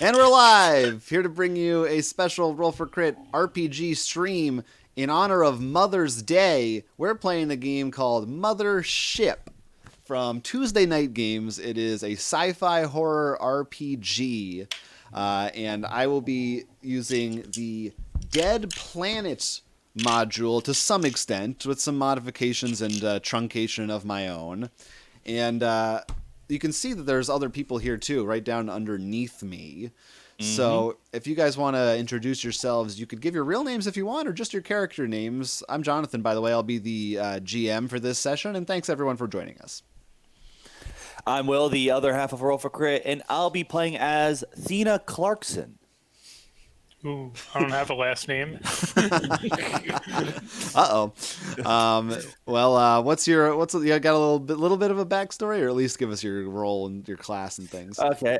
And we're live, here to bring you a special Roll for Crit RPG stream in honor of Mother's Day. We're playing a game called Mothership from Tuesday Night Games. It is a sci-fi horror RPG, and I will be using the Dead Planet module to some extent, with some modifications and truncation of my own. And you can see that there's other people here too, right down underneath me. So if you guys want to introduce yourselves, you could give your real names if you want, or just your character names. I'm Jonathan, by the way. I'll be the GM for this session, and thanks everyone for joining us. I'm Will, the other half of Roll for Crit, and I'll be playing as Thena Clarkson. Ooh, I don't have a last name. Uh-oh. What's you got a little bit of a backstory, or at least give us your role and your class and things. Okay.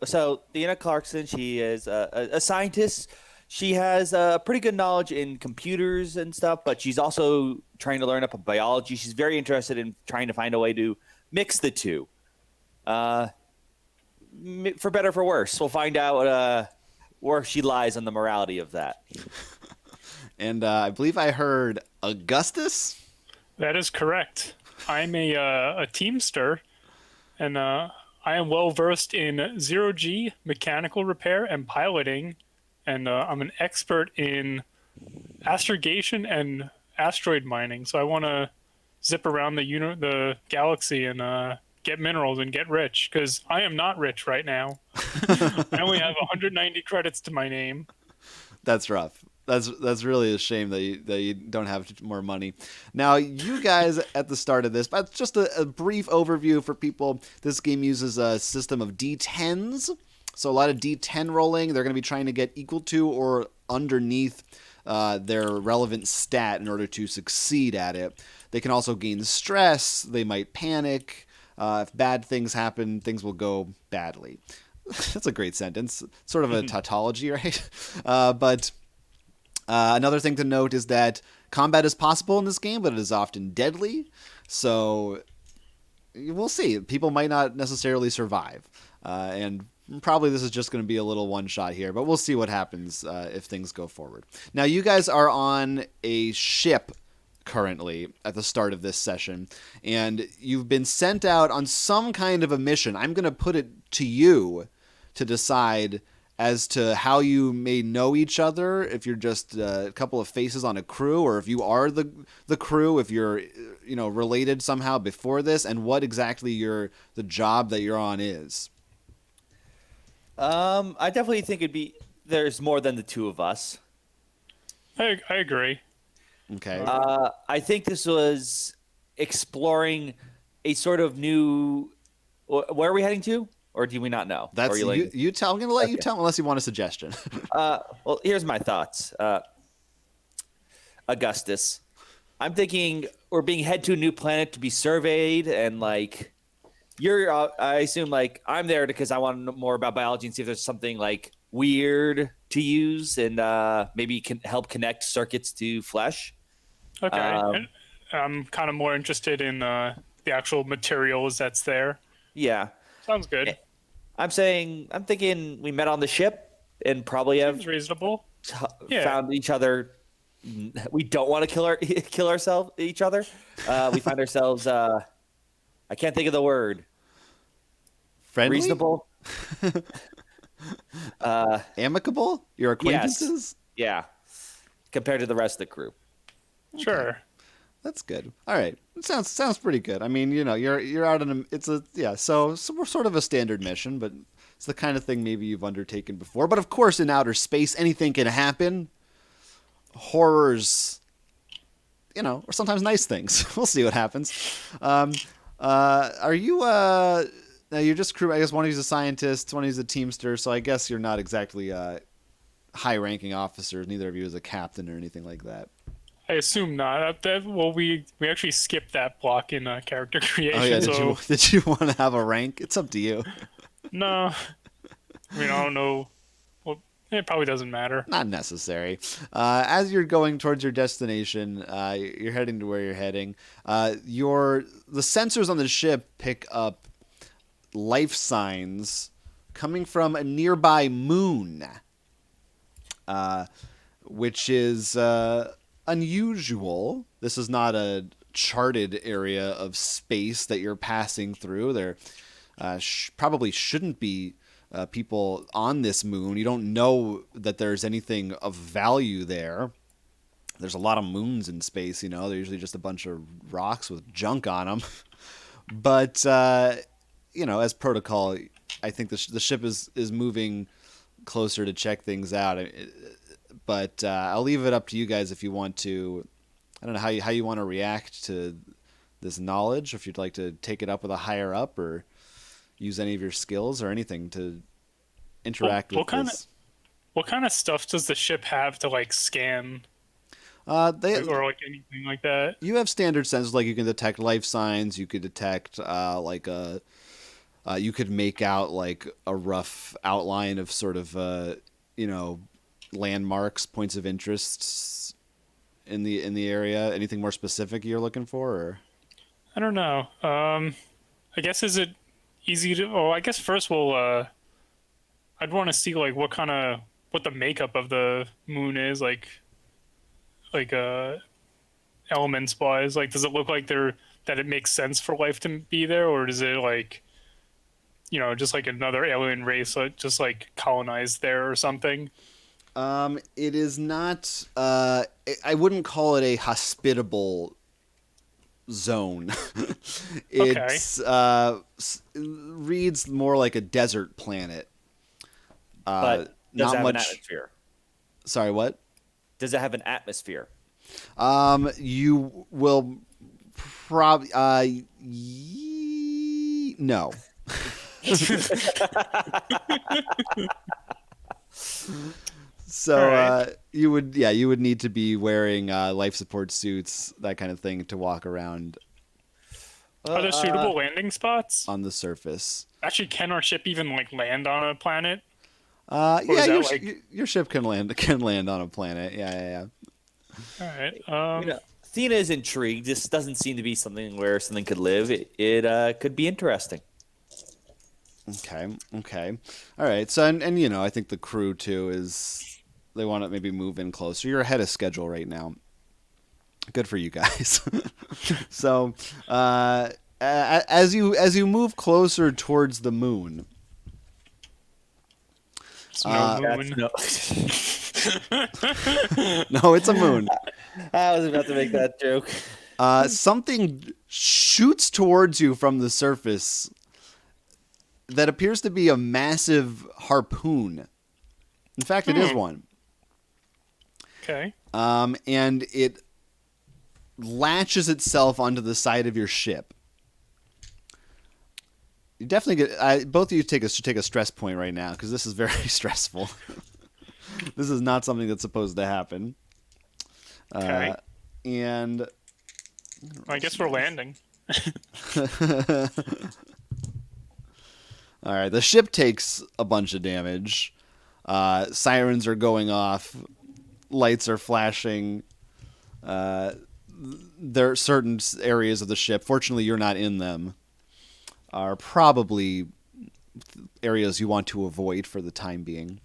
So Thena Clarkson, she is a scientist. She has pretty good knowledge in computers and stuff, but she's also trying to learn up on biology. She's very interested in trying to find a way to mix the two. For better or for worse. We'll find out where she lies on the morality of that. And I believe I heard Augustus? That is correct. I'm a teamster, and I am well versed in zero-G mechanical repair and piloting, and I'm an expert in astrogation and asteroid mining. So I want to zip around the galaxy and get minerals and get rich, because I am not rich right now. I only have 190 credits to my name. That's rough. That's really a shame that you don't have more money. Now, you guys at the start of this, but just a brief overview for people. This game uses a system of D10s, so a lot of D10 rolling. They're going to be trying to get equal to or underneath their relevant stat in order to succeed at it. They can also gain stress. They might panic. If bad things happen, things will go badly. That's a great sentence. Sort of a tautology, right? But another thing to note is that combat is possible in this game, but it is often deadly. So we'll see. People might not necessarily survive. And probably this is just going to be a little one-shot here, but we'll see what happens if things go forward. Now, you guys are on a ship currently at the start of this session, and you've been sent out on some kind of a mission. I'm going to put it to you to decide as to how you may know each other, if you're just a couple of faces on a crew, or if you are the crew, if you're related somehow before this, and what exactly the job that you're on is. I definitely think there's more than the two of us. I agree. Okay. I think this was exploring a sort of new. Where are we heading to, or do we not know? That's you tell. I'm going to let you tell, unless you want a suggestion. Well, here's my thoughts. Augustus, I'm thinking we're being head to a new planet to be surveyed, and you're. I assume I'm there because I want to know more about biology and see if there's something weird to use, and maybe can help connect circuits to flesh. Okay. And I'm kind of more interested in the actual materials that's there. Yeah. Sounds good. I'm thinking we met on the ship and probably have Seems reasonable. found each other. We don't want to kill each other. We find ourselves. I can't think of the word. Friendly? Reasonable. Amicable? Your acquaintances? Yes. Yeah. Compared to the rest of the crew. Sure. Okay. That's good. All right. It sounds pretty good. I mean, you're out on so we're sort of a standard mission, but it's the kind of thing maybe you've undertaken before. But of course, in outer space, anything can happen. Horrors, or sometimes nice things. We'll see what happens. Are you now you're just crew? I guess one of you's a scientist, one of you's a teamster. So I guess you're not exactly high-ranking officers. Neither of you is a captain or anything like that. I assume not. We actually skipped that block in character creation. Oh yeah, so did you want to have a rank? It's up to you. no. I mean, I don't know. Well, it probably doesn't matter. Not necessary. As you're going towards your destination, you're heading to where you're heading. The sensors on the ship pick up life signs coming from a nearby moon, which is unusual. This is not a charted area of space that you're passing through. There probably shouldn't be people on this moon. You don't know that there's anything of value there. There's a lot of moons in space, you know. They're usually just a bunch of rocks with junk on them. But, you know, as protocol, I think the ship is moving closer to check things out. But I'll leave it up to you guys if you want to. I don't know how you want to react to this knowledge, if you'd like to take it up with a higher up or use any of your skills or anything to interact with this. What kind of stuff does the ship have to like scan? Or like anything like that. You have standard sensors, like you can detect life signs. You could detect you could make out like a rough outline of sort of you know, landmarks, points of interest in the area. Anything more specific you're looking for? Or? I don't know. I guess is it easy to? Oh, I guess first we'll. I'd want to see like what the makeup of the moon is like elements wise. Like, does it look like that it makes sense for life to be there, or does it like, you know, just like another alien race just like colonized there or something? It is not. I wouldn't call it a hospitable zone. It's reads more like a desert planet. But does not it have much an atmosphere? Sorry, what? Does it have an atmosphere? You will probably no. So right. you would need to be wearing life support suits, that kind of thing, to walk around Are there suitable landing spots? on the surface. Actually, can our ship even like land on a planet? Yeah, that, your ship can land on a planet. Yeah. All right. You know, Athena is intrigued. This doesn't seem to be something where something could live. It could be interesting. Okay. All right. So and you know, I think the crew too they want to maybe move in closer. You're ahead of schedule right now. Good for you guys. So, as you move closer towards the moon, It's no moon. no, it's a moon. I was about to make that joke. Something shoots towards you from the surface that appears to be a massive harpoon. In fact, it is one. Okay. And it latches itself onto the side of your ship. You definitely get. Both of you should take a stress point right now, because this is very stressful. This is not something that's supposed to happen. Okay. And I guess we're landing. all right, the ship takes a bunch of damage. Sirens are going off. Lights are flashing. There are certain areas of the ship, fortunately you're not in them, are probably areas you want to avoid for the time being.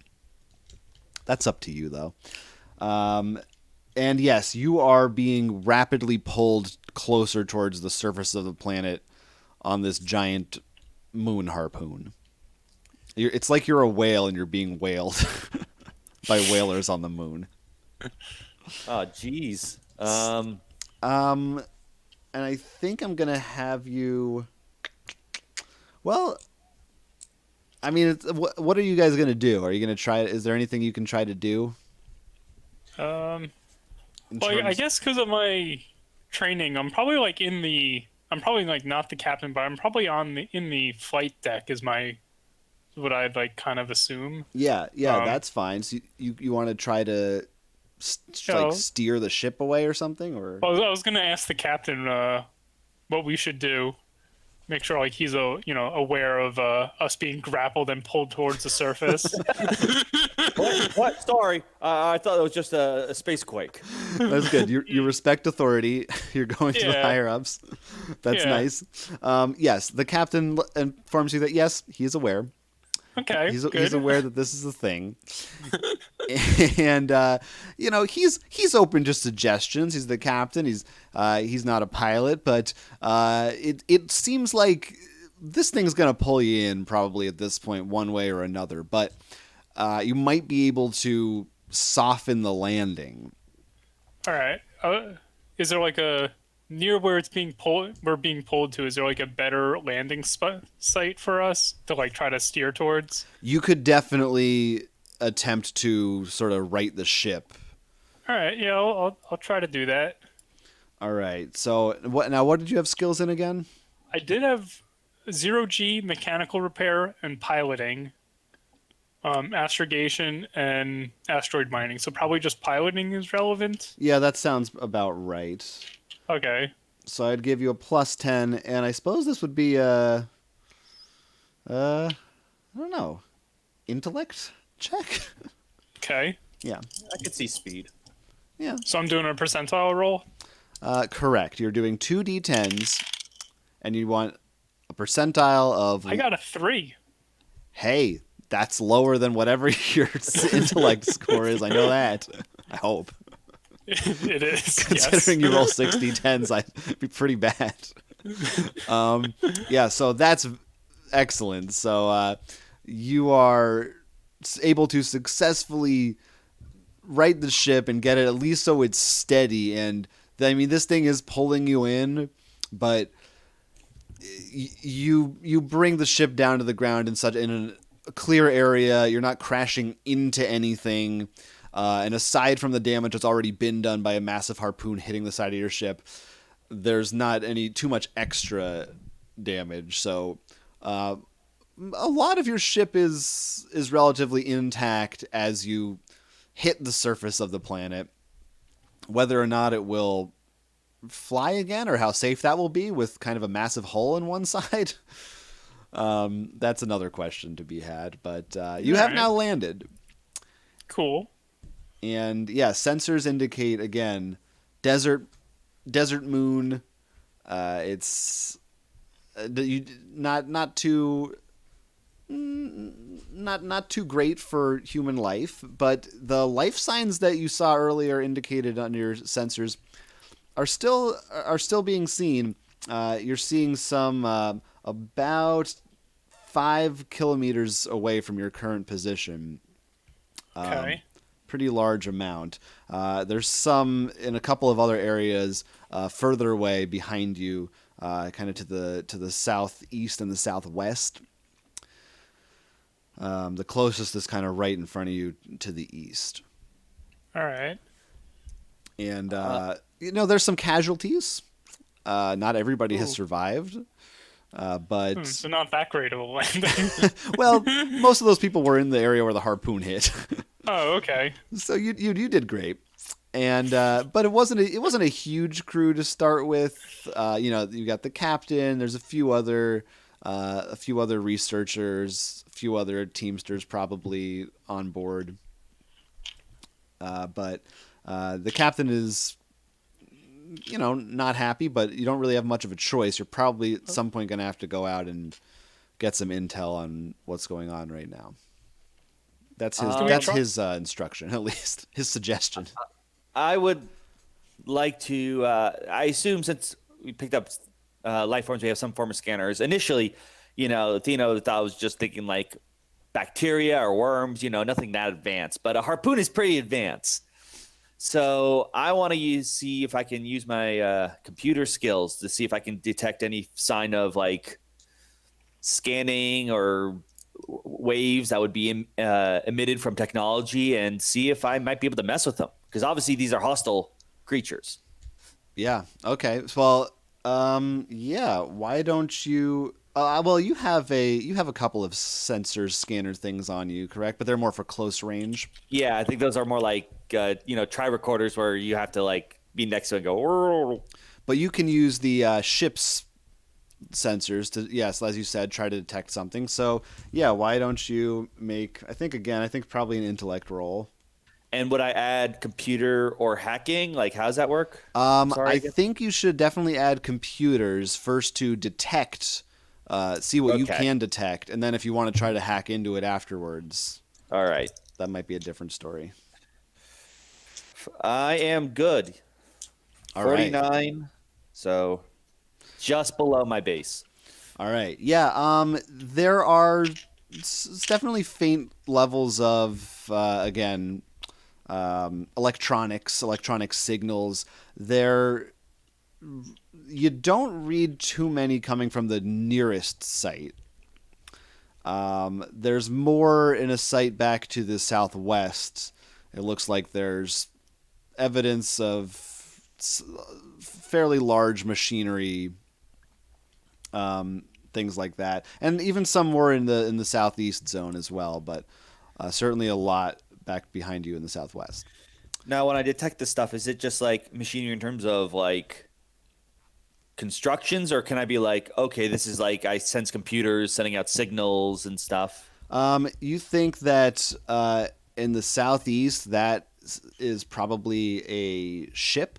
That's up to you, though. And yes, you are being rapidly pulled closer towards the surface of the planet on this giant moon harpoon. It's like you're a whale and you're being whaled by whalers on the moon. Oh, jeez. And I think I'm gonna have you. Well, I mean, what are you guys gonna do? Are you gonna try? Is there anything you can try to do? Well, I guess because of my training, I'm probably like I'm probably like not the captain, but I'm probably in the flight deck. Is what I'd like kind of assume. Yeah, that's fine. So you want to try to steer the ship away or something, or? I was gonna ask the captain what we should do. Make sure like he's aware of us being grappled and pulled towards the surface. What? Sorry, I thought it was just a space quake. That's good. You respect authority. You're going to the higher ups. That's nice. Yes, the captain informs you that yes, he is aware. Okay, He's good. aware that this is a thing, and he's open to suggestions. He's the captain. He's not a pilot, but it seems like this thing's gonna pull you in probably at this point, one way or another. But you might be able to soften the landing. All right. Is there like a near where we're being pulled to? Is there like a better landing site for us to like try to steer towards? You could definitely attempt to sort of right the ship. All right. Yeah, I'll try to do that. All right. So what did you have skills in again? I did have 0G mechanical repair and piloting, astrogation and asteroid mining. So probably just piloting is relevant. Yeah, that sounds about right. Okay. So I'd give you a +10, and I suppose this would be I don't know, intellect check. Okay. Yeah. I could see speed. Yeah. So I'm doing a percentile roll. Correct. You're doing 2d10s, and you want a percentile of. I got a 3. Hey, that's lower than whatever your intellect score is. I know that. I hope. It is. Considering you roll 60 10s, I'd be pretty bad. Yeah, so that's excellent. So you are able to successfully right the ship and get it at least so it's steady. And I mean, this thing is pulling you in, but you bring the ship down to the ground in a clear area. You're not crashing into anything. And aside from the damage that's already been done by a massive harpoon hitting the side of your ship, there's not too much extra damage. So a lot of your ship is relatively intact as you hit the surface of the planet. Whether or not it will fly again or how safe that will be with kind of a massive hole in one side, that's another question to be had. But you have now landed. Cool. And yeah, sensors indicate again, desert moon. It's not too great for human life, but the life signs that you saw earlier indicated on your sensors are still being seen. You're seeing some about 5 kilometers away from your current position. Okay. Pretty large amount. There's some in a couple of other areas further away behind you, kind of to the southeast and the southwest. The closest is kind of right in front of you to the east. All right. And there's some casualties. Not everybody has survived. But So not that great of a landing. well, most of those people were in the area where the harpoon hit. Oh, okay. So you did great, and but it wasn't a huge crew to start with. You got the captain. There's a few other researchers, a few other teamsters probably on board. But the captain is, not happy, but you don't really have much of a choice. You're probably at some point going to have to go out and get some intel on what's going on right now. That's his instruction, at least his suggestion. I would like to. I assume since we picked up life forms, we have some form of scanners. Initially, Athena thought I was just thinking like bacteria or worms. Nothing that advanced. But a harpoon is pretty advanced. So I want to see if I can use my computer skills to see if I can detect any sign of like scanning or waves that would be emitted from technology, and see if I might be able to mess with them, because obviously these are hostile creatures. Yeah. Okay. Well, yeah. Why don't you? Well, you have a couple of sensor scanner things on you, correct? But they're more for close range. Yeah, I think those are more like tri-recorders where you have to like be next to it and go. "Rrrr." But you can use the ship's sensors to, yes, as you said, try to detect something. So yeah, why don't you make? I think probably an intellect roll. And would I add computer or hacking? Like, how does that work? I think you should definitely add computers first to detect see what you Okay. can detect, and then if you want to try to hack into it afterwards, All right. that might be a different story. I am good. All right. 49. So just below my base. All right. Yeah. There are definitely faint levels of again electronic signals. You don't read too many coming from the nearest site. There's more in a site back to the southwest. It looks like there's evidence of fairly large machinery, things like that, and even some more in the southeast zone as well. But certainly a lot back behind you in the southwest. Now, when I detect this stuff, is it just like machinery in terms of like constructions, or can I be like, okay, this is like I sense computers sending out signals and stuff? You think that in the southeast that is probably a ship,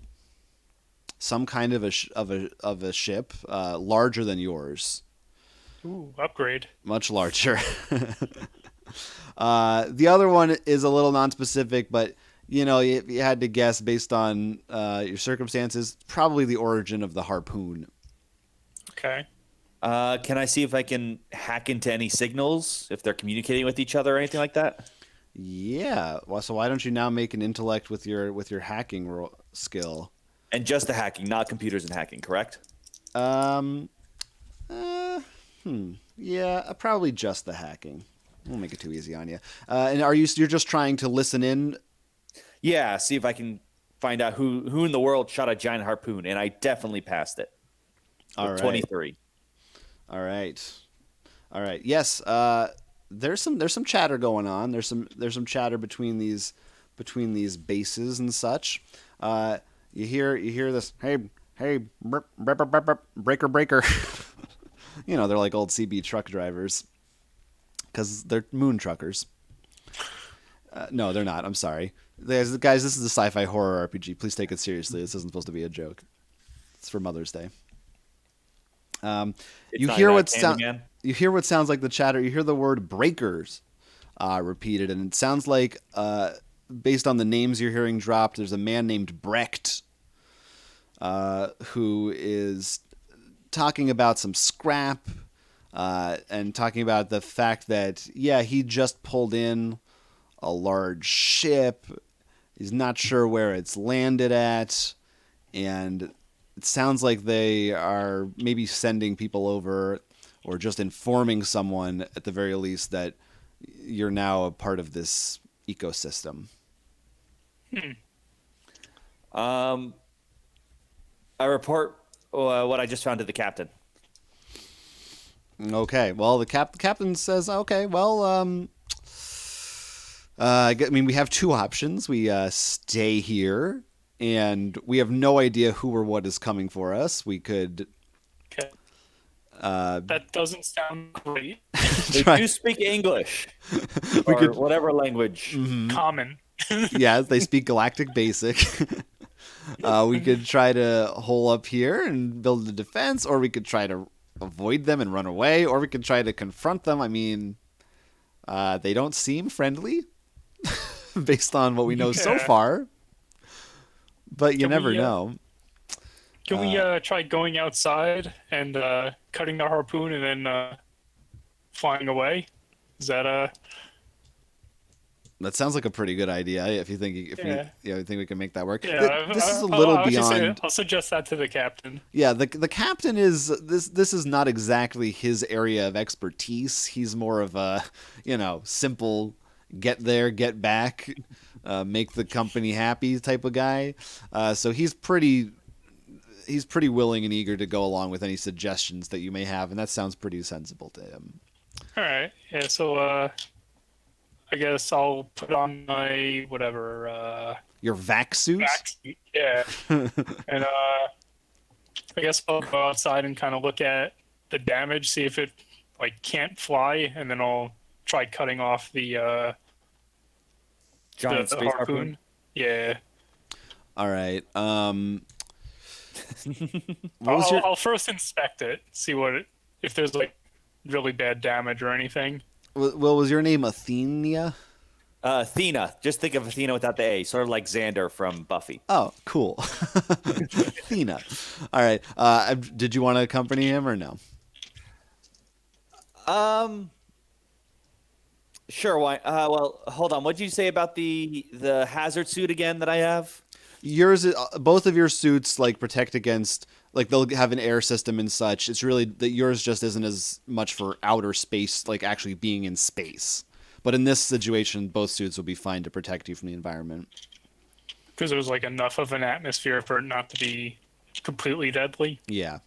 some kind of a ship, larger than yours, Ooh, upgrade. much larger. The other one is a little non-specific, but if you had to guess based on your circumstances, probably the origin of the Harpoon. Okay. Can I see if I can hack into any signals if they're communicating with each other or anything like that? Yeah. Well, so why don't you now make an intellect with your hacking skill? And just the hacking, not computers and hacking, correct? Um. Yeah. Probably just the hacking. Won't make it too easy on you. And you're just trying to listen in? Yeah, see if I can find out who in the world shot a giant harpoon, and I definitely passed it. All With right. 23. All right. All right. Yes. There's some chatter going on. There's some chatter between these bases and such. You hear this. Hey, breaker. They're like old CB truck drivers because they're moon truckers. No, they're not. I'm sorry. Guys, this is a sci-fi horror RPG. Please take it seriously. This isn't supposed to be a joke. It's for Mother's Day. You hear what sounds like the chatter. You hear the word breakers repeated, and it sounds like, based on the names you're hearing dropped, there's a man named Brecht who is talking about some scrap and talking about the fact that, yeah, he just pulled in a large ship. He's not sure where it's landed at, and it sounds like they are maybe sending people over or just informing someone at the very least that you're now a part of this ecosystem. I report what I just found to the captain. Okay. Well, the captain says, okay, well, we have two options. We stay here, and we have no idea who or what is coming for us. We could. Okay. That doesn't sound great. They do speak English or whatever language. Common. Yeah, they speak Galactic Basic. We could try to hole up here and build a defense, or we could try to avoid them and run away, or we could try to confront them. I mean, they don't seem friendly based on what we know so far, but you never know. Can we try going outside and cutting the harpoon and then flying away? Is that That sounds like a pretty good idea. If you think you think we can make that work. Yeah, This is a little beyond. I'll suggest that to the captain. Yeah, the captain is this is not exactly his area of expertise. He's more of a simple get there, get back, make the company happy type of guy. So he's pretty willing and eager to go along with any suggestions that you may have, and that sounds pretty sensible to him. All right. Yeah. So I guess I'll put on my whatever. Your vac suit? Vac suit. Yeah. And I guess I'll go outside and kind of look at the damage, see if it can't fly, and then I'll try cutting off the Giant space harpoon. Yeah. All right. I'll first inspect it, see if there's really bad damage or anything. Well, was your name Athenia? Athena. Just think of Athena without the A, sort of like Xander from Buffy. Oh, cool. Athena. All right. Did you want to accompany him or no? Sure. Why? Well, hold on. What did you say about the hazard suit again that I have? Yours, both of your suits like protect against, like they'll have an air system and such. It's really that yours just isn't as much for outer space, like actually being in space. But in this situation, both suits will be fine to protect you from the environment. Because there's like enough of an atmosphere for it not to be completely deadly. Yeah.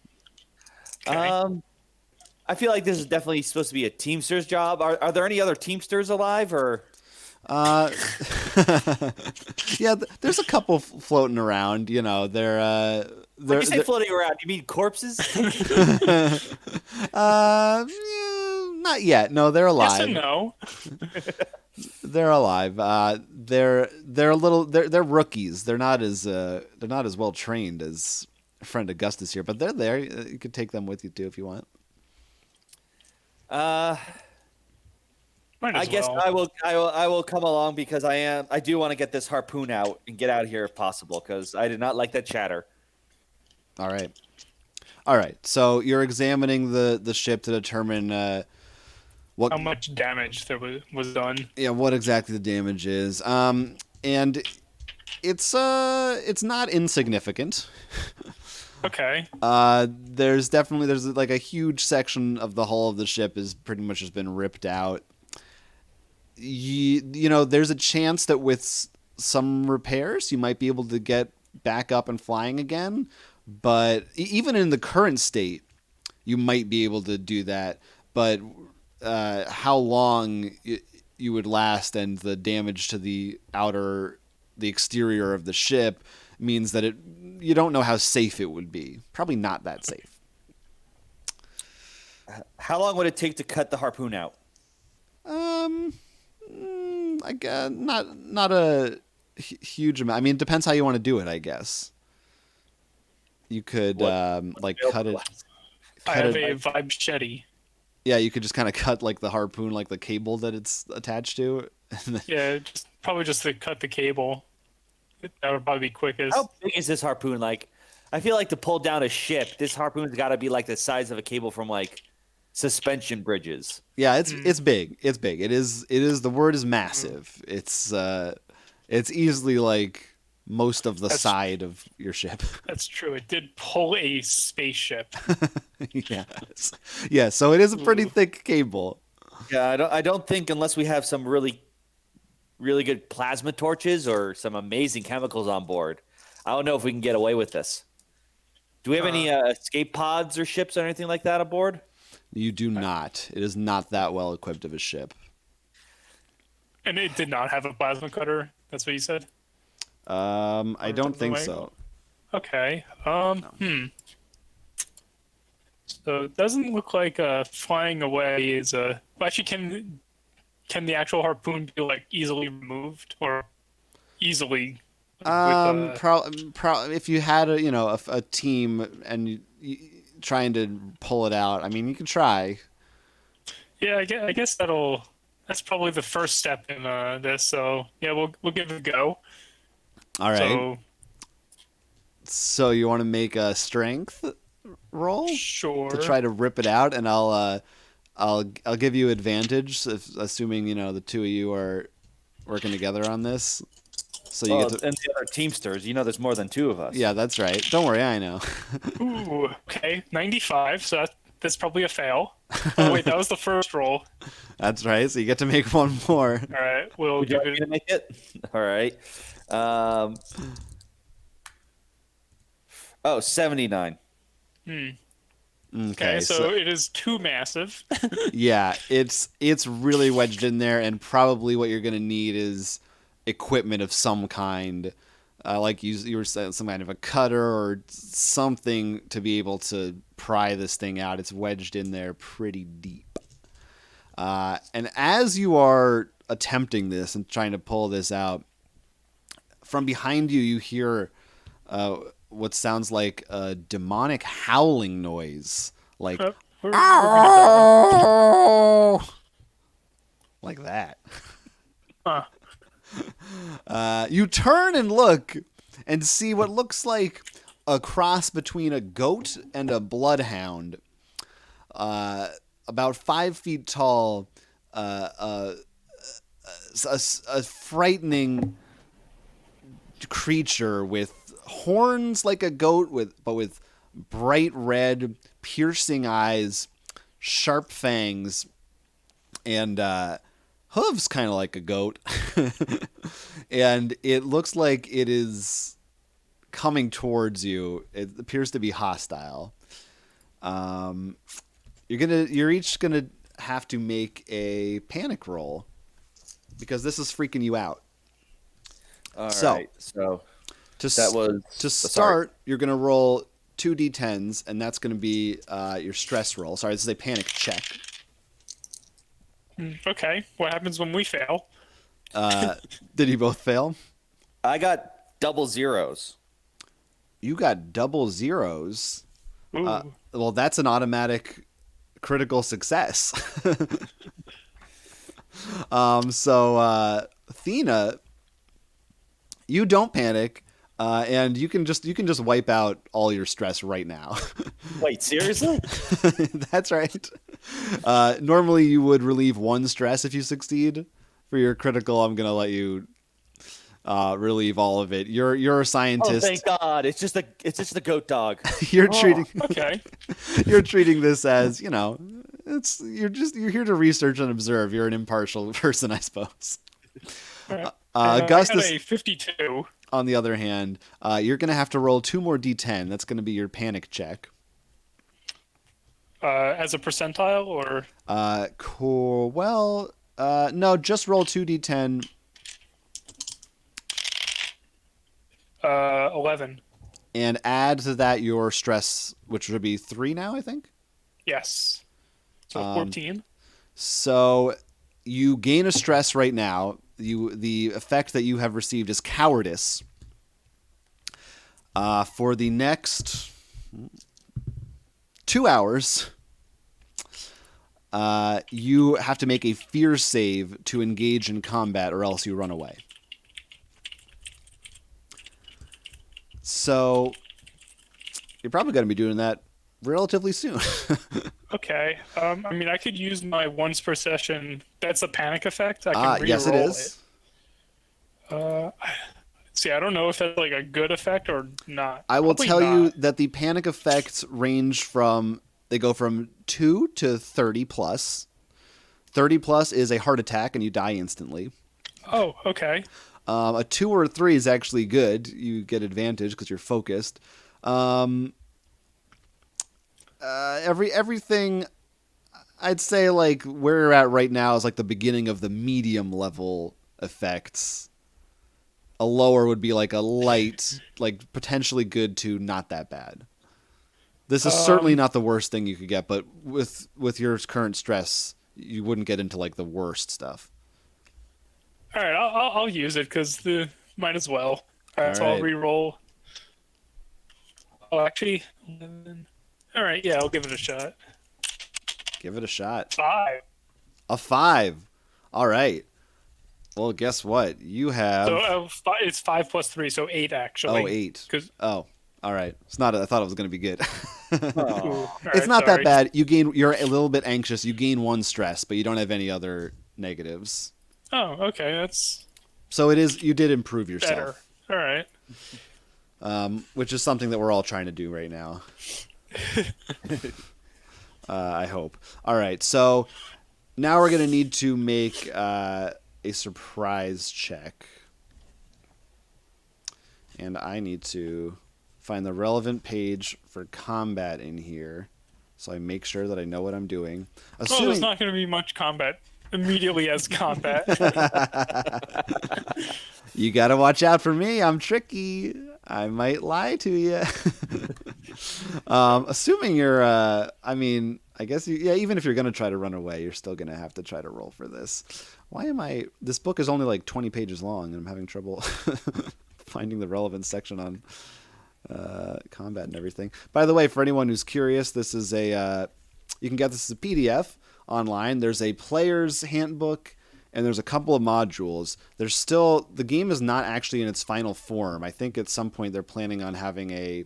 Okay. I feel like this is definitely supposed to be a Teamster's job. Are there any other Teamsters alive, or? Yeah, there's a couple floating around. You know, they're When you say floating around, you mean corpses? yeah, not yet. No, they're Yes alive. and no. They're alive. They're a little. They're rookies. They're not as well trained as friend Augustus here, but they're there. You could take them with you too if you want. Might I as guess well. I will come along because I do want to get this harpoon out and get out of here if possible because I did not like that chatter. All right. So you're examining the ship to determine what How much damage there was done. yeah, what exactly the damage is. And it's not insignificant. Okay. There's like a huge section of the hull of the ship is pretty much just been ripped out. You know, there's a chance that with some repairs you might be able to get back up and flying again, but even in the current state you might be able to do that, but how long you would last and the damage to the exterior of the ship means that you don't know how safe it would be. Probably not that safe. How long would it take to cut the harpoon out? Not a huge amount. I mean, it depends how you want to do it, I guess. You could cut it. I have a vibe shetty. Yeah, you could just kind of cut like the harpoon, like the cable that it's attached to. Yeah, probably just to cut the cable. That would probably be quickest. How big is this harpoon? Like, I feel like to pull down a ship, this harpoon's got to be like the size of a cable from like suspension bridges. Yeah, it's big. It's big. It is. The word is massive. It's easily like most of the side of your ship. That's true. It did pull a spaceship. Yes. Yeah. So it is a pretty thick cable. Yeah, I don't think unless we have some really good plasma torches or some amazing chemicals on board, I don't know if we can get away with this. Do we have any escape pods or ships or anything like that aboard? You do not. It is not that well equipped of a ship. And it did not have a plasma cutter. That's what you said? I don't think so. Okay. So it doesn't look like flying away is a. Actually, can the actual harpoon be like easily removed or easily? If you had a team and trying to pull it out, I mean, you can try. Yeah, I guess that's probably the first step in this. So yeah, we'll give it a go. All right. So you want to make a strength roll? Sure. To try to rip it out, and I'll give you advantage, assuming the two of you are working together on this. So you get to... and the other Teamsters, there's more than two of us. Yeah, that's right. Don't worry, I know. Ooh, okay, 95. So that's probably a fail. Oh wait, that was the first roll. That's right. So you get to make one more. All right, we'll Would you like me to make it? All right. 79. Okay, so it is too massive. Yeah, it's really wedged in there, and probably what you're going to need is equipment of some kind, like you were saying, some kind of a cutter or something to be able to pry this thing out. It's wedged in there pretty deep. And as you are attempting this and trying to pull this out, from behind you, you hear what sounds like a demonic howling noise, like We're gonna Like that. Huh. You turn and look and see what looks like a cross between a goat and a bloodhound. About 5 feet tall, a frightening creature with horns like a goat, but with bright red, piercing eyes, sharp fangs, and hooves kind of like a goat. And it looks like it is coming towards you. It appears to be hostile. You're each gonna have to make a panic roll because this is freaking you out. All So, right. So To that was to sorry. start, you're gonna roll 2d10s, and that's gonna be your stress roll. Sorry, this is a panic check. Okay. What happens when we fail? Did you both fail? I got double zeros. You got double zeros. Ooh. Well, that's an automatic critical success. So Athena, you don't panic, and you can just wipe out all your stress right now. Wait, seriously? That's right. Normally, you would relieve 1 stress if you succeed. For your critical, I'm gonna let you relieve all of it. You're a Oh, scientist. thank God! It's just the goat dog. You're Oh, treating okay. you're treating this as, you're here to research and observe. You're an impartial person, I suppose. All right. Augustus, I got a 52. on the other hand, you're gonna have to roll 2 more d10. That's gonna be your panic check. As a percentile, or Cool. Well, no, just roll 2d10. 11. And add to that your stress, which would be 3 now, I think. Yes. So 14. So you gain a stress right now. The effect that you have received is cowardice. For the next 2 hours, you have to make a fear save to engage in combat, or else you run away. So you're probably going to be doing that relatively soon. Okay. I mean, I could use my once per session. That's a panic effect. I can re-roll Yes, it is. See, I don't know if that's like a good effect or not. I will Probably tell you not. that the panic effects they go from 2 to 30 plus. 30 plus is a heart attack and you die instantly. Oh, okay. A 2 or a 3 is actually good. You get advantage because you're focused. Everything, I'd say, like where you're at right now is like the beginning of the medium level effects. A lower would be like a light, like potentially good to not that bad. This is certainly not the worst thing you could get, but with your current stress, you wouldn't get into like the worst stuff. All right, I'll use it because might as well. All right, so I'll right. re-roll. Oh, actually, 11. All right, yeah, I'll give it a shot. Give it a shot. 5. A 5. All right. Well, guess what? You have So it's 5 plus 3, so 8 actually. 8. 'Cause- Oh, all right. It's not. I thought it was going to be good. Ooh, all It's right, not sorry. that bad. You're a little bit anxious. You gain 1 stress, but you don't have any other negatives. Oh, okay, that's So you did improve better. yourself, All right. which is something that we're all trying to do right now. I hope. All right. So now we're going to need to make a surprise check. And I need to find the relevant page for combat in here, so I make sure that I know what I'm doing. Well, there's not going to be much combat immediately as combat. You got to watch out for me. I'm tricky. I might lie to you. Assuming you're, I mean, I guess, even if you're going to try to run away, you're still going to have to try to roll for this. This book is only like 20 pages long, and I'm having trouble finding the relevant section on combat and everything. By the way, for anyone who's curious, this is a You can get this as a PDF online. There's a player's handbook, and there's a couple of modules. The game is not actually in its final form. I think at some point they're planning on having a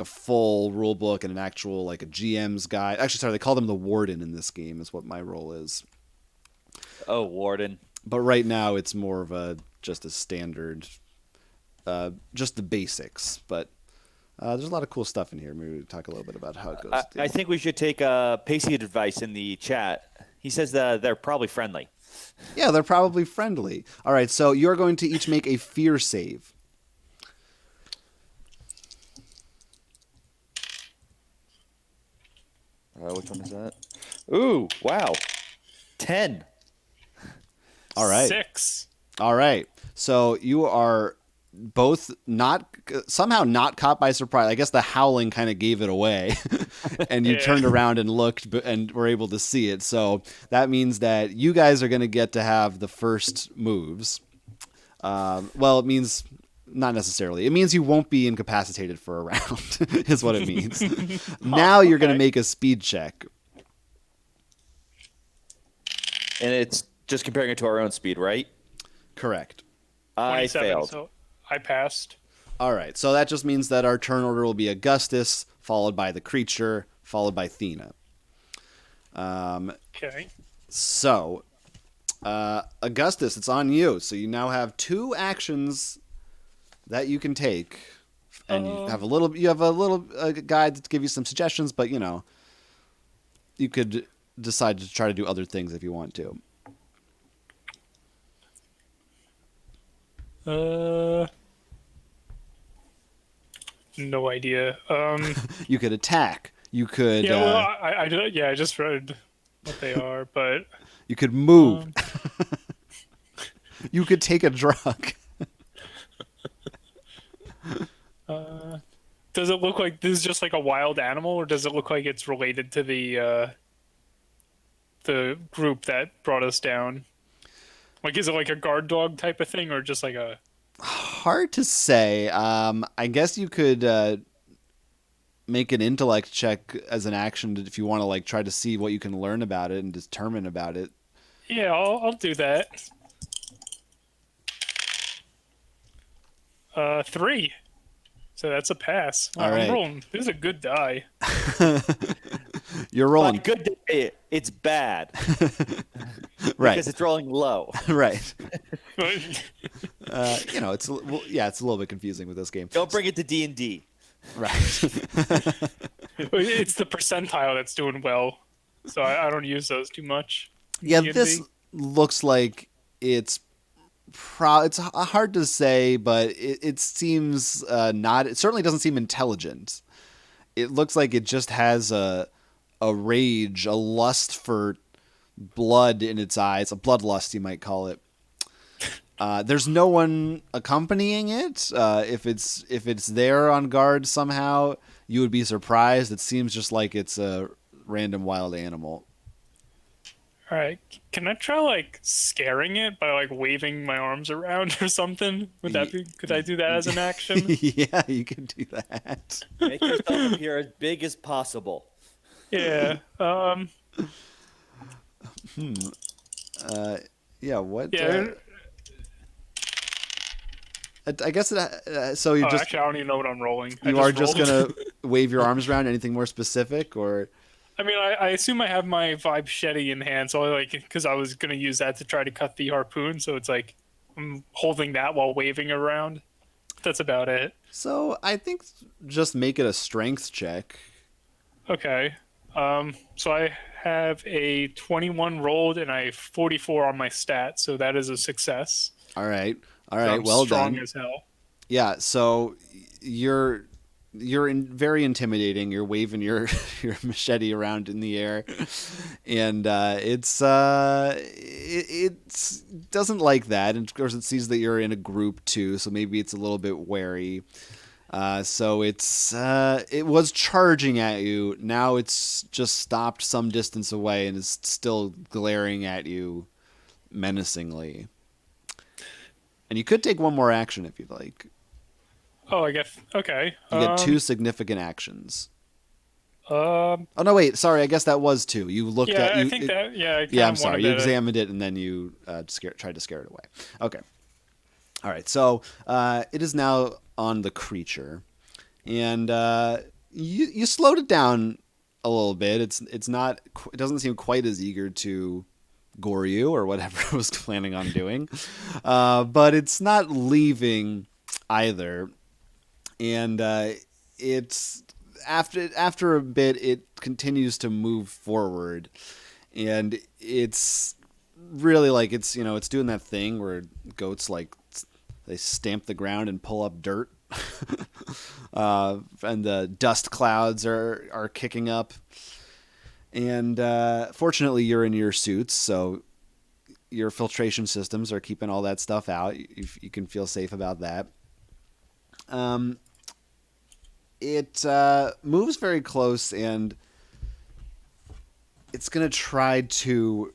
full rule book and an actual like a GM's guide. Actually, sorry, they call them the Warden in this game is what my role is. Oh, Warden. But right now it's more of just a standard, just the basics. But there's a lot of cool stuff in here. Maybe we'll talk a little bit about how it goes. I think we should take Pacey advice in the chat. He says they're probably friendly. Yeah, they're probably friendly. All right, so you're going to each make a fear save. Which one is that? Ooh, wow. 10. All right. 6. All right. So you are both somehow not caught by surprise. I guess the howling kind of gave it away, and you turned around and looked and were able to see it. So that means that you guys are going to get to have the first moves. Well, it means not necessarily. It means you won't be incapacitated for a round, is what it means. Now you're going to make a speed check. And it's just comparing it to our own speed, right? Correct. I failed. So I passed. All right. So that just means that our turn order will be Augustus, followed by the creature, followed by Thena. Okay. So, Augustus, it's on you. So you now have 2 actions that you can take, and you have a little guide to give you some suggestions, but you could decide to try to do other things if you want to. No idea. You could attack. You could. Yeah, well, I just read what they are, but you could move. You could take a drug. Does it look like this is just like a wild animal, or does it look like it's related to the group that brought us down? Like, is it like a guard dog type of thing, or just like a... Hard to say. I guess you could make an intellect check as an action if you want to like try to see what you can learn about it and determine about it. Yeah, I'll do that. 3. So that's a pass. All right. I'm rolling. This is a good die. You're rolling. But good day, it's bad. Right. Because it's rolling low. Right. It's a little bit confusing with this game. Don't bring it to D&D. Right. It's the percentile that's doing well, so I don't use those too much. Yeah, D&D. this looks like it's hard to say, but it seems not. It certainly doesn't seem intelligent. It looks like it just has a rage, a lust for blood in its eyes, a bloodlust you might call it. There's no one accompanying it. If it's there on guard somehow, you would be surprised. It seems just like it's a random wild animal. All right, can I try like scaring it by like waving my arms around or something? Could I do that as an action? Yeah, you can do that. Make yourself appear as big as possible. Yeah. Yeah. What? Yeah. I guess so. You're just. Actually, I don't even know what I'm rolling. You are just gonna wave your arms around. Anything more specific, or? I mean, I assume I have my vibe shetty in hand, so because I was gonna use that to try to cut the harpoon, so it's like I'm holding that while waving around. That's about it. So I think just make it a strength check. Okay. So I have a 21 rolled and I have 44 on my stat, so that is a success. All right. So I'm Well strong done. as hell. Yeah. So you're very intimidating. You're waving your machete around in the air, and it doesn't like that. And of course, it sees that you're in a group too, so maybe it's a little bit wary. So it was charging at you. Now it's just stopped some distance away and is still glaring at you menacingly. And you could take one more action if you'd like. Oh, I guess. Okay. You get 2 significant actions. Um, Oh no, wait. Sorry, I guess that was 2. You looked yeah, at you. I think that. Yeah, I Yeah, kind I'm of sorry. wanted You to. examined it and then you tried to scare it away. Okay. All right. So it is now on the creature, and you slowed it down a little bit. It's not. It doesn't seem quite as eager to gore you or whatever it was planning on doing, but it's not leaving either, and it's after a bit it continues to move forward, and it's really like it's doing that thing where goats like they stamp the ground and pull up dirt, and the dust clouds are kicking up, and fortunately you're in your suits, so your filtration systems are keeping all that stuff out. You can feel safe about that. It moves very close, and it's going to try to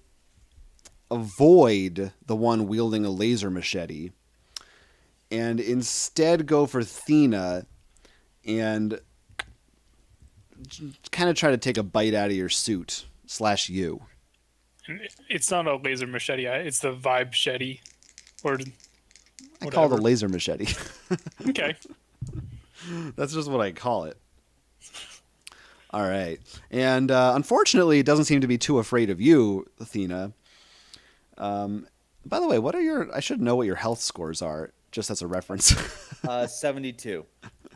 avoid the one wielding a laser machete and instead go for Thena and kind of try to take a bite out of your suit / you. It's not a laser machete. It's the vibe machete, or I call it a laser machete. Okay. That's just what I call it. All right. And unfortunately, it doesn't seem to be too afraid of you, Athena. By the way, what are your... I should know what your health scores are, just as a reference. 72.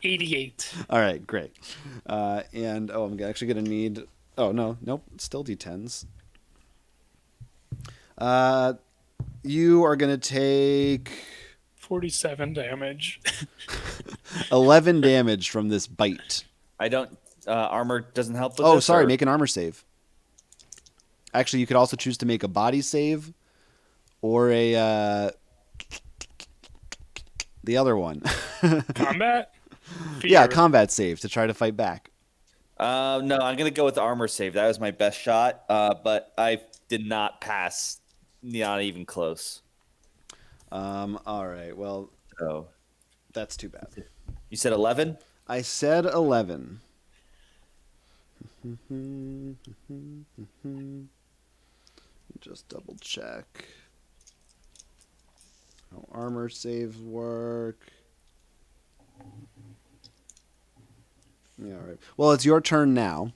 88. All right, great. And, I'm actually going to need... Oh, no, nope, it's still D10s. You are going to take 47 damage. 11 damage from this bite. I don't. Armor doesn't help with Oh, this, sorry, or- make an armor save. Actually, you could also choose to make a body save or a... the other one. Combat? Yeah, Fear. combat save to try to fight back. No, I'm gonna go with the armor save. That was my best shot, but I did not pass. Not even close. All right, well, So that's too bad. you said 11. I said 11. Just double check. How armor saves work. Yeah, all right. Well, it's your turn now.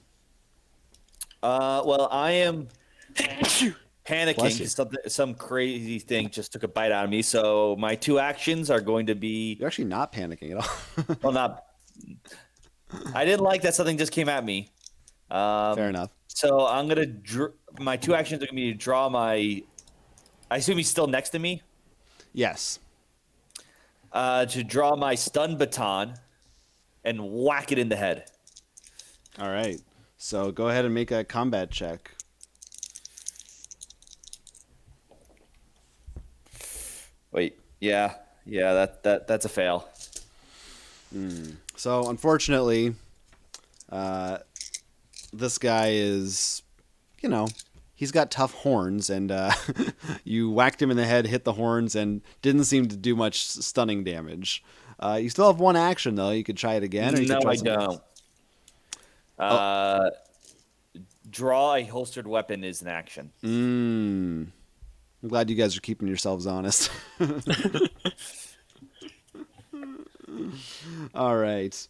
Well, I am Bless you. panicking because some crazy thing just took a bite out of me. So my 2 actions are going to be You're actually not panicking at all. well, not. I didn't like that something just came at me. Fair enough. So I'm gonna my 2 actions are gonna be to draw my. I assume he's still next to me. Yes. To draw my stun baton and whack it in the head. All right. So go ahead and make a combat check. Wait, yeah, that's a fail. So unfortunately, this guy is, he's got tough horns, and you whacked him in the head, hit the horns, and didn't seem to do much stunning damage. You still have 1 action though. You could try it again. Or you No, could try I something don't. else. Draw a holstered weapon is an action. I'm glad you guys are keeping yourselves honest. All right.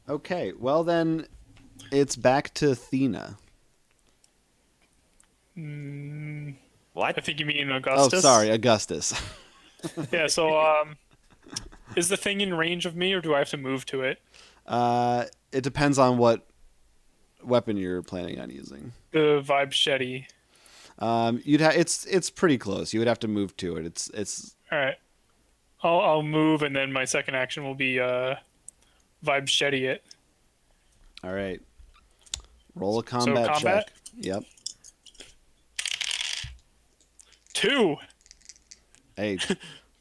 Okay. Well, then it's back to Athena. What? I think you mean Oh, Augustus. sorry, Augustus. Yeah, so is the thing in range of me, or do I have to move to it? It depends on what weapon you're planning on using. The vibe machete. It's pretty close. You would have to move to it. It's All right. I'll move, and then my second action will be vibe machete it. all right. Roll a combat combat? check. Yep. 2. Hey,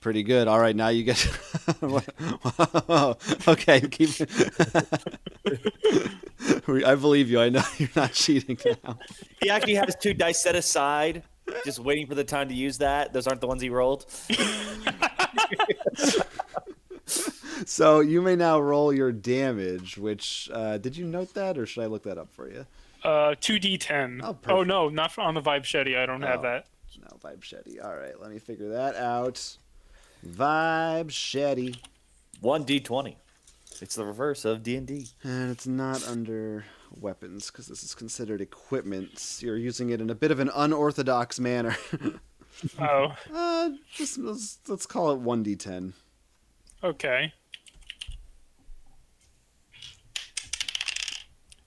pretty good. All right, now you get. Okay, keep. I believe you. I know you're not cheating now. He actually has 2 dice set aside, just waiting for the time to use that. Those aren't the ones he rolled. So you may now roll your damage, which, did you note that, or should I look that up for you? 2d10. Oh, perfect. Oh no, not on the Vibe Shetty. I don't have that. No, Vibe Shetty. All right, let me figure that out. Vibe Shetty. 1d20. It's the reverse of D&D. And it's not under weapons, because this is considered equipment. You're using it in a bit of an unorthodox manner. Oh, Just let's call it 1d10. okay.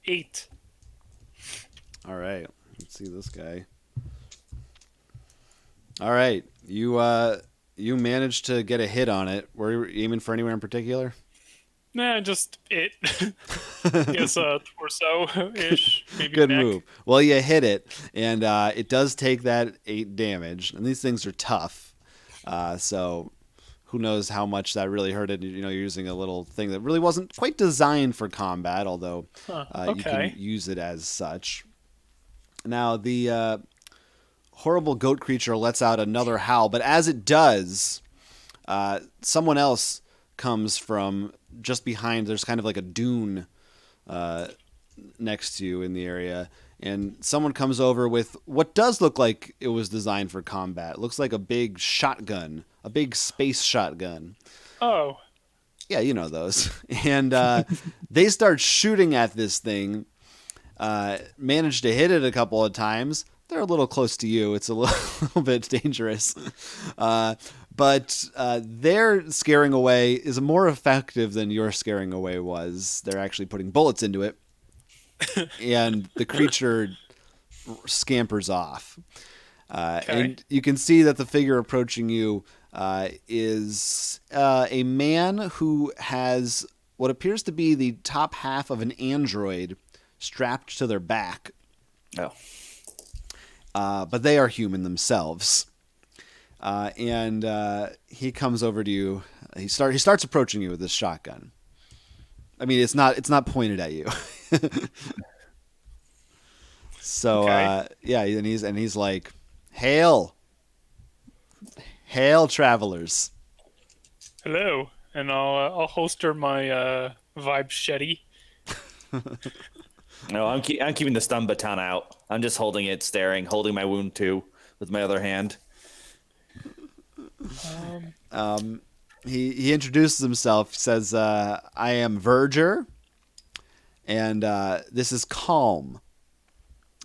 8. All right, let's see this guy. All right, you managed to get a hit on it. Were you aiming for anywhere in particular? Nah, just it. Guess torso-ish, maybe Good neck. move. Well, you hit it, and it does take that 8 damage. And these things are tough, so who knows how much that really hurt it. You know, you're using a little thing that really wasn't quite designed for combat, although you can use it as such. Now, the horrible goat creature lets out another howl, but as it does, someone else comes from just behind. There's kind of like a dune next to you in the area, and someone comes over with what does look like it was designed for combat. It looks like a big shotgun, a big space shotgun. Oh. Yeah, you know those. And they start shooting at this thing, manage to hit it a couple of times. They're a little close to you. It's a little bit dangerous. But their scaring away is more effective than your scaring away was. They're actually putting bullets into it. And the creature scampers off. And you can see that the figure approaching you is a man who has what appears to be the top half of an android strapped to their back. Oh. But they are human themselves. And he comes over to you. He starts approaching you with this shotgun. I mean, it's not pointed at you. So yeah, and he's like, "Hail, travelers." Hello, and I'll holster my Vibe Shetty. No, I'm keeping the stun baton out. I'm just holding it, staring, holding my wound too with my other hand. He introduces himself. Says, "I am Verger, and this is Calm."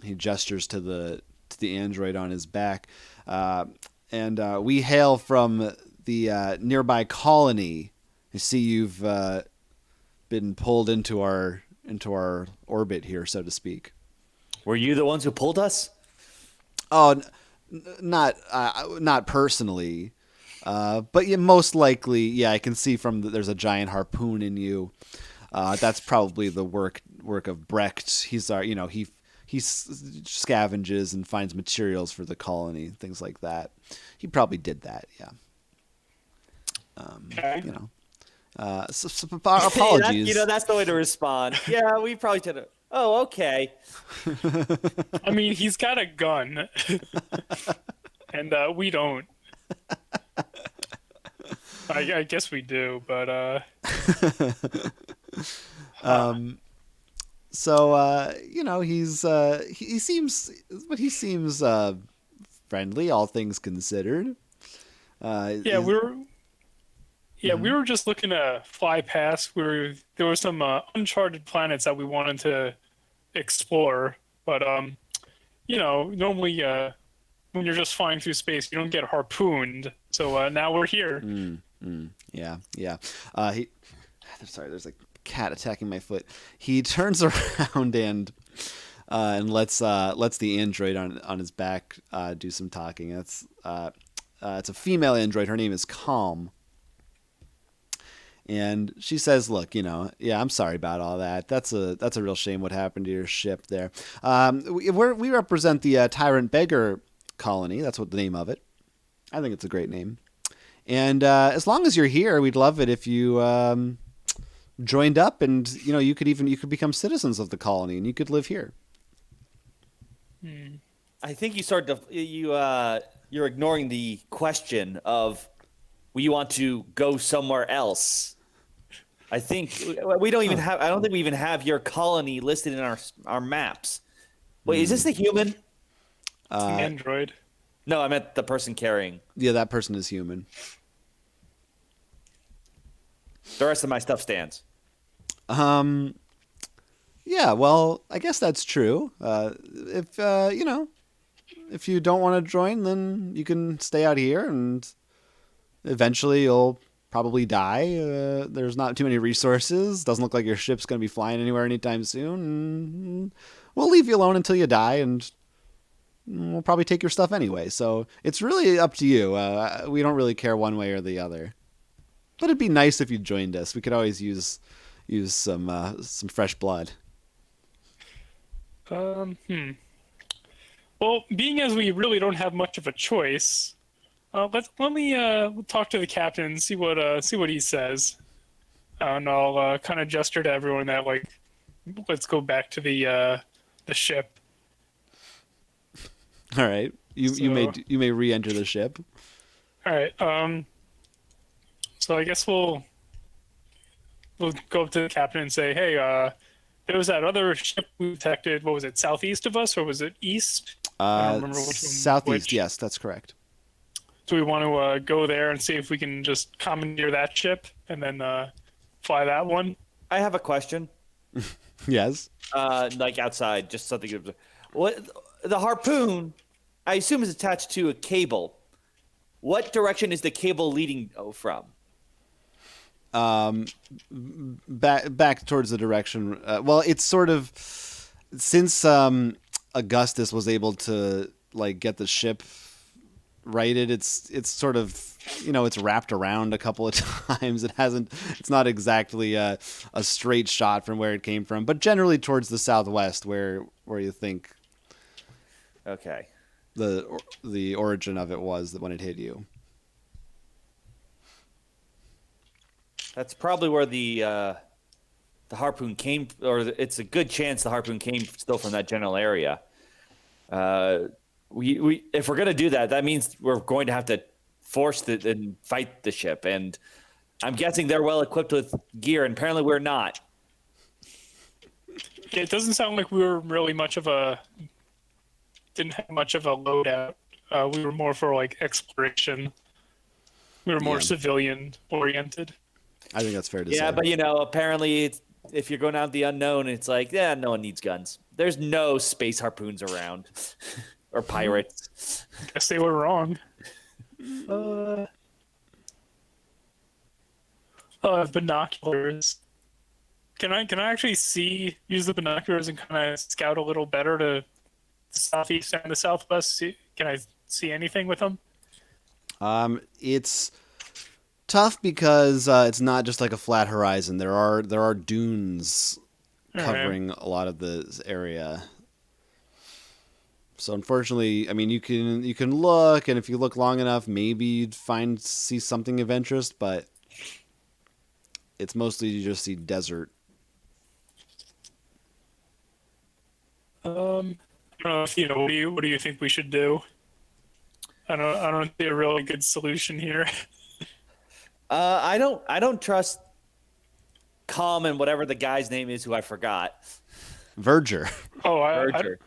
He gestures to the android on his back, and we hail from the nearby colony. I see you've been pulled into our orbit here, so to speak. Were you the ones who pulled us? Oh, not personally. But most likely, yeah, I can see there's a giant harpoon in you. That's probably the work of Brecht. He's our, he scavenges and finds materials for the colony, things like that. He probably did that, yeah. Apologies. That's the way to respond. Yeah, we probably did it. Oh, okay. I mean, he's got a gun, and we don't. I guess we do, but So he seems friendly, all things considered. yeah, we were just looking to fly past. There were some uncharted planets that we wanted to explore, but normally when you're just flying through space, you don't get harpooned. So now we're here. Yeah. Sorry, there's a cat attacking my foot. He turns around and lets the android on his back do some talking. It's a female android. Her name is Calm. And she says, "Look, yeah, I'm sorry about all that. That's a real shame what happened to your ship there. We represent the Tyrant Beggar colony. That's what the name of it. I think it's a great name. And as long as you're here, we'd love it if you joined up, and you could become citizens of the colony, and you could live here." I think you're ignoring the question of, will you want to go somewhere else? I think we don't even have. I don't think we even have your colony listed in our maps. Wait, is this the human? It's an android. No, I meant the person carrying. Yeah, that person is human. The rest of my stuff stands. Yeah, well, I guess that's true. If if you don't want to join, then you can stay out here, and eventually you'll probably die. There's not too many resources. Doesn't look like your ship's going to be flying anywhere anytime soon. And we'll leave you alone until you die, and we'll probably take your stuff anyway. So it's really up to you. We don't really care one way or the other. But it'd be nice if you joined us. We could always use some fresh blood. Well, being as we really don't have much of a choice, let me talk to the captain and see what he says, and I'll kind of gesture to everyone that like, let's go back to the ship. All right, you may re-enter the ship. All right. So I guess we'll go up to the captain and say, hey, there was that other ship we detected. What was it, southeast of us, or was it east? I don't remember which one. Southeast, yes, that's correct. Do we want to go there and see if we can just commandeer that ship and then fly that one? I have a question. Yes. Like outside, just something. What the harpoon? I assume is attached to a cable. What direction is the cable leading from? Back towards the direction. Well, it's sort of since Augustus was able to like get the ship righted. It's sort of it's wrapped around a couple of times. It's not exactly a straight shot from where it came from, but generally towards the southwest, where you think. Okay. The origin of it was when it hit you. That's probably where the harpoon came, or it's a good chance the harpoon came still from that general area. We if we're gonna do that, that means we're going to have to force and fight the ship, and I'm guessing they're well equipped with gear, and apparently we're not. It doesn't sound like we were really didn't have much of a loadout. We were more for like exploration. We were more civilian oriented. I think that's fair to say. Yeah, but apparently if you're going out the unknown, it's like, yeah, no one needs guns. There's no space harpoons around. Or pirates. Guess they were wrong. Binoculars. Can I actually use the binoculars and kind of scout a little better to the southeast and the southwest? Can I see anything with them? It's tough because it's not just like a flat horizon. There are dunes covering a lot of this area. So unfortunately, I mean, you can look, and if you look long enough, maybe you'd see something of interest, but it's mostly you just see desert. I don't know if what do you think we should do? I don't see a really good solution here. I don't trust Calm and whatever the guy's name is who I forgot. Verger. Oh, Verger.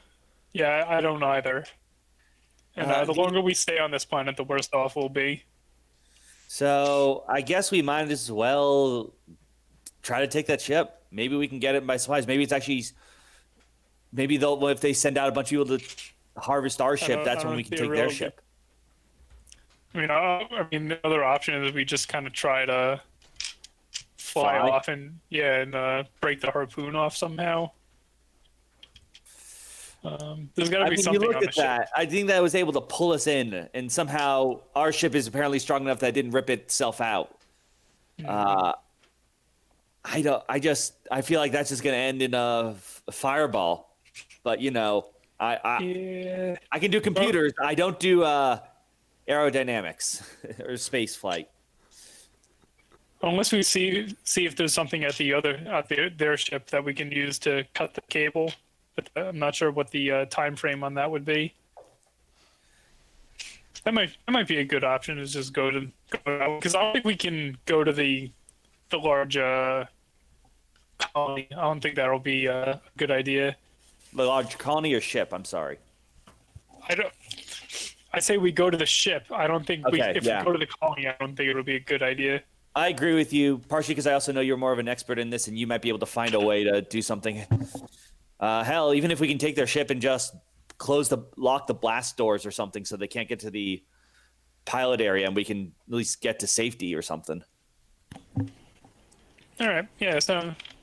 I don't either. And the longer we stay on this planet, the worse off we'll be. So I guess we might as well try to take that ship. Maybe we can get it by surprise. Maybe it's actually. Maybe if they send out a bunch of people to harvest our ship, that's when we can take their ship. I mean, the other option is we just kind of try to fly off and break the harpoon off somehow. There's got to be something on the ship. I think that was able to pull us in, and somehow our ship is apparently strong enough that it didn't rip itself out. Mm-hmm. I feel like that's just going to end in a fireball. But I can do computers. I don't do aerodynamics or space flight. Unless we see if there's something at their ship that we can use to cut the cable. But I'm not sure what the time frame on that would be. That might be a good option. Is just go out, because I don't think we can go to the the large colony. I don't think that'll be a good idea. The large colony or ship? I'm sorry. I don't. I say we go to the ship. I don't think Okay, if we go to the colony, I don't think it'll be a good idea. I agree with you, partially because I also know you're more of an expert in this, and you might be able to find a way to do something. Hell, even if we can take their ship and just lock the blast doors or something, so they can't get to the pilot area, and we can at least get to safety or something. All right. Yeah,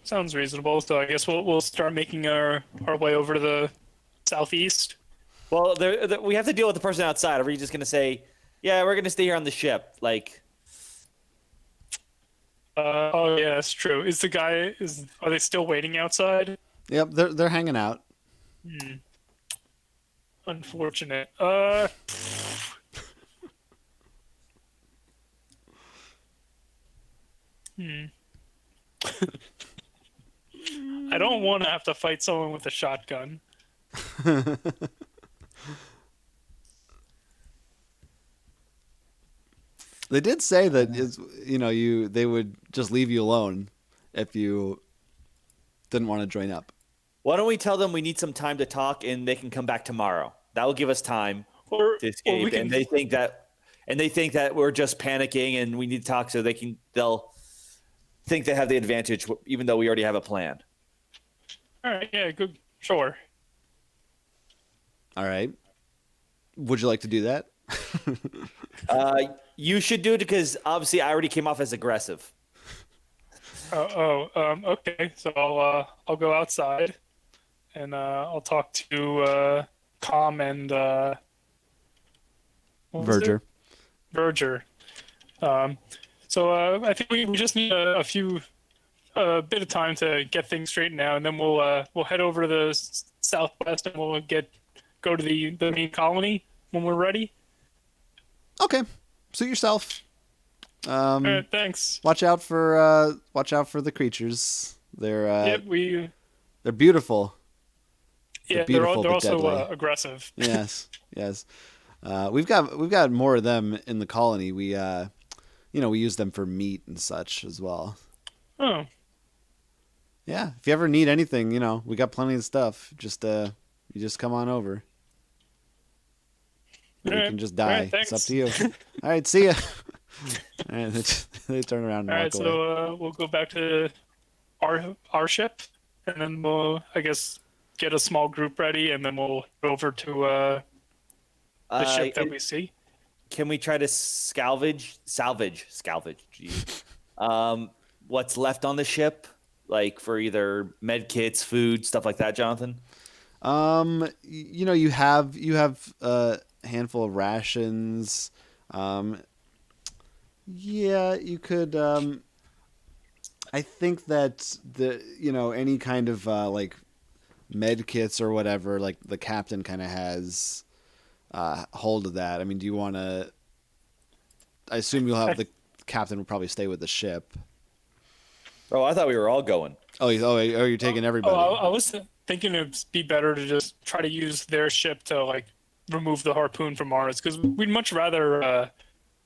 sounds reasonable. So I guess we'll start making our way over to the southeast. Well, we have to deal with the person outside. Are we just going to say, yeah, we're going to stay here on the ship? Like, oh yeah, that's true. Are they still waiting outside? Yep, they're hanging out. Unfortunate. I don't want to have to fight someone with a shotgun. They did say that they would just leave you alone if you didn't want to join up. why don't we tell them we need some time to talk and they can come back tomorrow? That will give us time to escape. And they think that we're just panicking and we need to talk, so they'll think they have the advantage, even though we already have a plan. All right. Yeah. Good. Sure. All right. Would you like to do that? You should do it because obviously I already came off as aggressive. Okay. So I'll go outside, and I'll talk to Com and Verger. Verger. So I think we just need a bit of time to get things straightened out, and then we'll head over to the southwest, and we'll go to the main colony when we're ready. Okay. Suit yourself. All right, thanks. Watch out for the creatures. They're they're beautiful. Yeah, beautiful, they're but also deadly. aggressive. Yes. We've got more of them in the colony. We we use them for meat and such as well. Oh. Yeah. If you ever need anything, we got plenty of stuff. You just come on over. You can just die. Right, it's up to you. All right, see ya. All right, they turn around and All right, walk away. so we'll go back to our ship, and then we'll, I guess, get a small group ready, and then we'll go over to the ship that we see. Can we try to salvage? Geez. What's left on the ship, like for either med kits, food, stuff like that, Jonathan? You have a handful of rations. Yeah, you could. I think that any kind of like med kits or whatever, like the captain kind of has hold of that. I mean, do you want to? I assume you'll have the captain will probably stay with the ship. Oh, I thought we were all going. You're taking everybody. I was thinking it'd be better to just try to use their ship to like remove the harpoon from ours, because we'd much rather.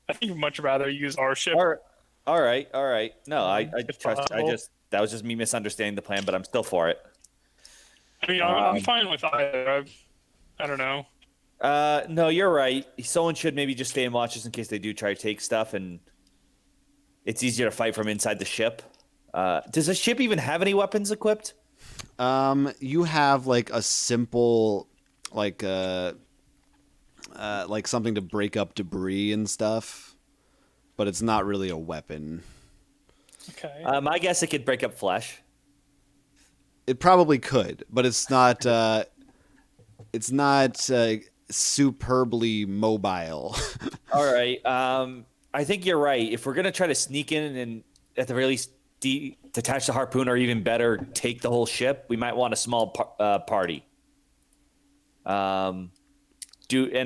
I think we'd much rather use our ship. All right. No, I trust. possible. That was just me misunderstanding the plan, but I'm still for it. I mean, I'm fine with either. I don't know. No, you're right. Someone should maybe just stay and watch just in case they do try to take stuff, and it's easier to fight from inside the ship. Does the ship even have any weapons equipped? You have like a simple, like something to break up debris and stuff, but it's not really a weapon. Okay. I guess it could break up flesh. It probably could, but it's not. It's not superbly mobile. All right. I think you're right. If we're gonna try to sneak in and at the very least detach the harpoon, or even better, take the whole ship, we might want a small party. And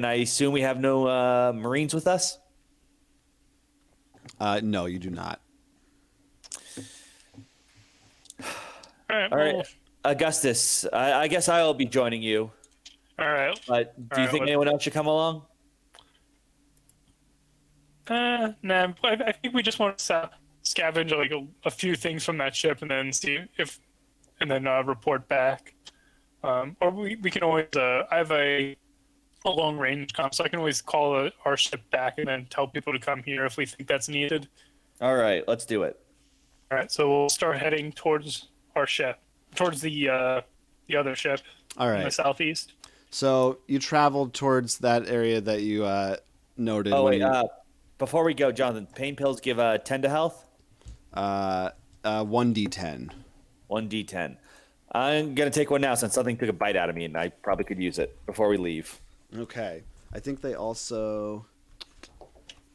I assume we have no Marines with us? No, you do not. All right. Augustus, I guess I'll be joining you. All right. But do you think anyone else should come along? Nah. I think we just want to scavenge like a few things from that ship and then report back. Or we can always. I have a long range comp, so I can always call our ship back and then tell people to come here if we think that's needed. All right, let's do it. All right, so we'll start heading towards our ship, towards the other ship. All right. In the southeast. So you traveled towards that area that you noted. Oh wait, before we go, Jonathan, pain pills give 10 to health. 1d10. 1d10. I'm gonna take one now since something took a bite out of me, and I probably could use it before we leave. Okay. I think they also.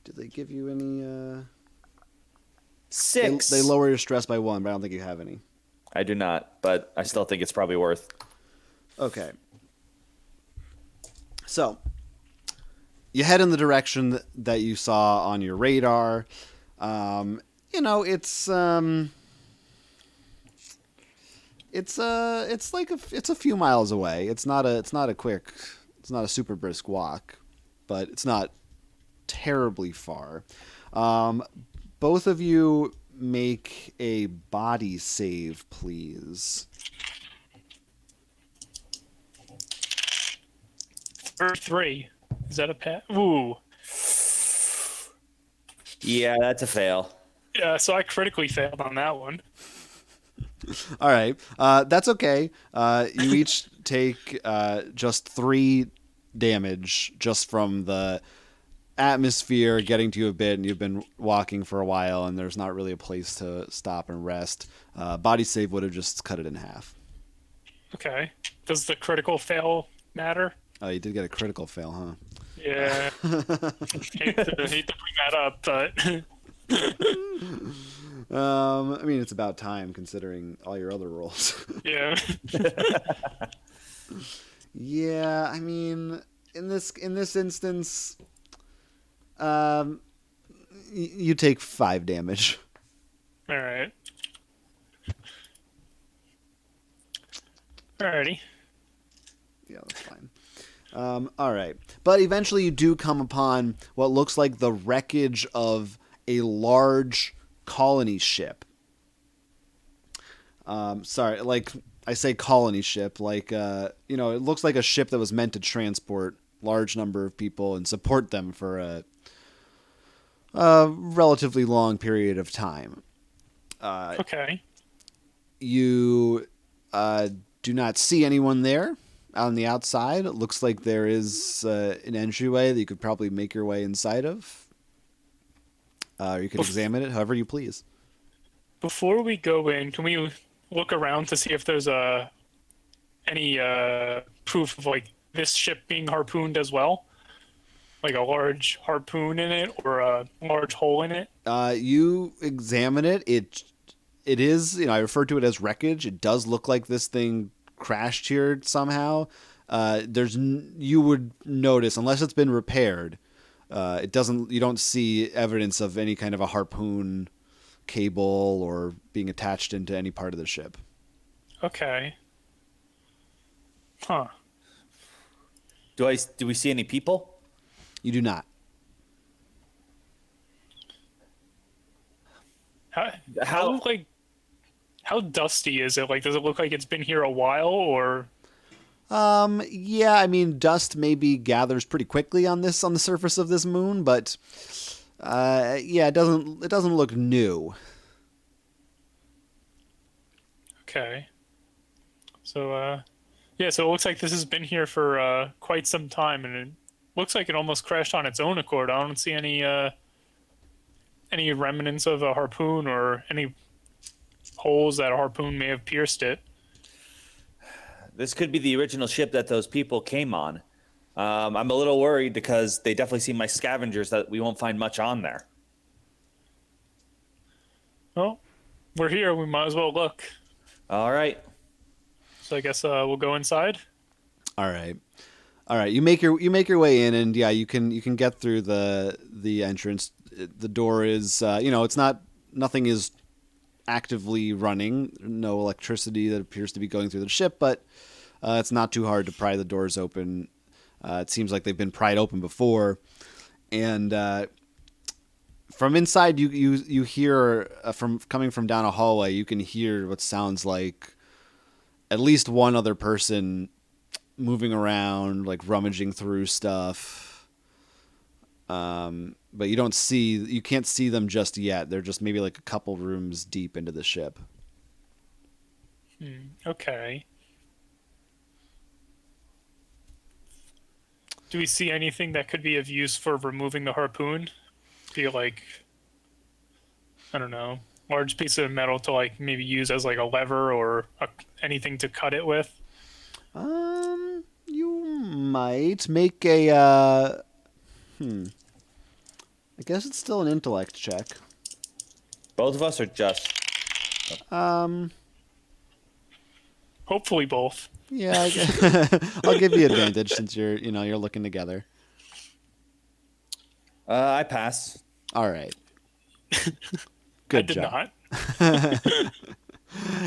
Did they give you any? 6. They lower your stress by 1, but I don't think you have any. I do not, but I still think it's probably worth. Okay. So, you head in the direction that you saw on your radar. It's a few miles away. It's not a super brisk walk, but it's not terribly far. Both of you make a body save, please. 3. Is that a pass? Ooh. Yeah, that's a fail. Yeah, so I critically failed on that one. All right. That's okay. You each take just 3 damage just from the atmosphere getting to you a bit, and you've been walking for a while, and there's not really a place to stop and rest. Body save would have just cut it in half. Okay. Does the critical fail matter? Oh, you did get a critical fail, huh? Yeah. hate to bring that up, but I mean, it's about time considering all your other rolls. yeah. Yeah, I mean, in this instance, you take 5 damage. All right. Alrighty. Yeah, that's fine. All right. But eventually you do come upon what looks like the wreckage of a large colony ship. Sorry, like I say colony ship, like, it looks like a ship that was meant to transport large number of people and support them for a relatively long period of time. Okay. You do not see anyone there. On the outside, it looks like there is an entryway that you could probably make your way inside of. You could examine it however you please. Before we go in, can we look around to see if there's any proof of like this ship being harpooned as well? Like a large harpoon in it or a large hole in it? You examine it. It is, I refer to it as wreckage. It does look like this thing crashed here somehow. You would notice, unless it's been repaired, you don't see evidence of any kind of a harpoon cable or being attached into any part of the ship. Okay. Huh. Do we see any people? You do not. How dusty is it? Like, does it look like it's been here a while, or? Yeah, I mean, dust maybe gathers pretty quickly on the surface of this moon, but yeah, it doesn't look new. Okay. So yeah, so it looks like this has been here for quite some time, and it looks like it almost crashed on its own accord. I don't see any remnants of a harpoon or any holes that a harpoon may have pierced it. This could be the original ship that those people came on. I'm a little worried because they definitely seem like scavengers that we won't find much on there. Well, we're here. We might as well look. All right. So I guess we'll go inside. All right. You make your way in, and yeah, you can get through the entrance. The door is nothing is actively running. No electricity that appears to be going through the ship, but it's not too hard to pry the doors open. It seems like they've been pried open before, and from inside, you hear from coming from down a hallway. You can hear what sounds like at least one other person moving around, like rummaging through stuff. But you can't see them just yet. They're just maybe like a couple rooms deep into the ship. Okay. Do we see anything that could be of use for removing the harpoon? Be like, I don't know, large piece of metal to like maybe use as like a lever or anything to cut it with? You might make a. I guess it's still an intellect check. Both of us are just. Hopefully both. Yeah, I'll give you advantage since you're looking together. I pass. All right. Good I did job. not.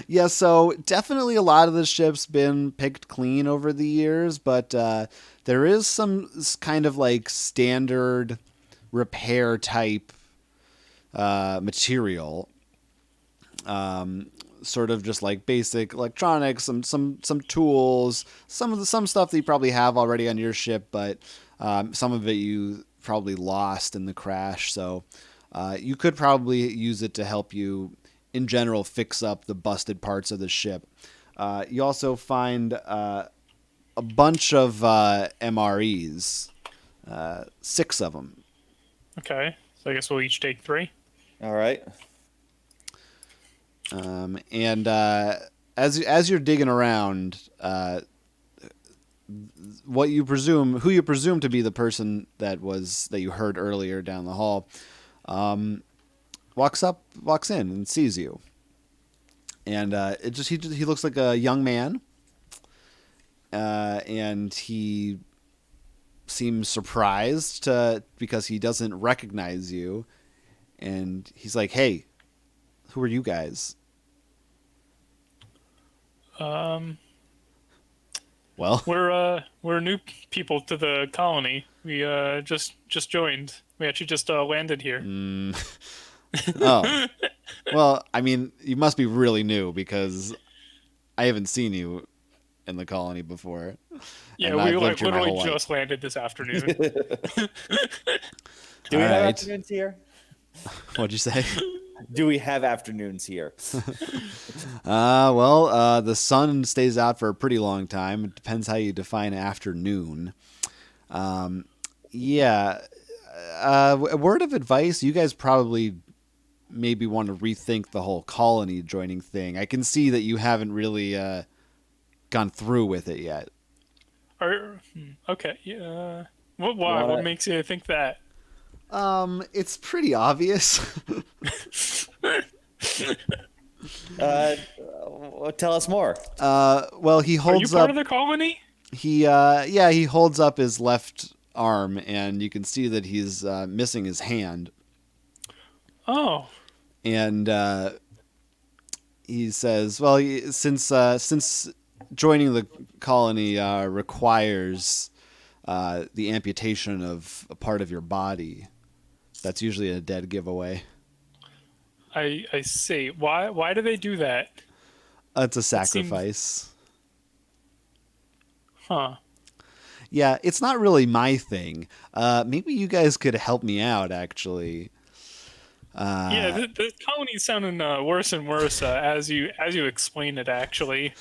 Yeah, so definitely a lot of the ship's been picked clean over the years, but there is some kind of like standard repair type material. Sort of just like basic electronics, some tools, some stuff that you probably have already on your ship, but some of it you probably lost in the crash. So you could probably use it to help you, in general, fix up the busted parts of the ship. You also find a bunch of MREs, 6 of them. Okay, so I guess we'll each take 3. All right. And as you're digging around, who you presume to be the person that you heard earlier down the hall, walks in and sees you. And he looks like a young man, and he seems surprised because he doesn't recognize you, and he's like, "Hey, who are you guys?" Well, we're new people to the colony. We just joined. We actually just landed here. Oh, well, I mean, you must be really new because I haven't seen you in the colony before. Yeah, and we I've lived like here my literally whole life. just landed this afternoon. Do we All have right. afternoons here? What'd you say? Do we have afternoons here? The sun stays out for a pretty long time. It depends how you define afternoon. Yeah. A word of advice, you guys probably maybe want to rethink the whole colony joining thing. I can see that you haven't really gone through with it yet. Okay. Yeah. Why? What makes you think that? It's pretty obvious. Tell us more. Well, he Are you holds part up. of the colony? He holds up his left arm, and you can see that he's missing his hand. Oh. And he says, "Well, since joining the colony requires the amputation of a part of your body, that's usually a dead giveaway." I see. Why do they do that? It's a sacrifice. Huh. Yeah, it's not really my thing. Maybe you guys could help me out, actually. Yeah, the colony's sounding worse and worse as you explain it. Actually,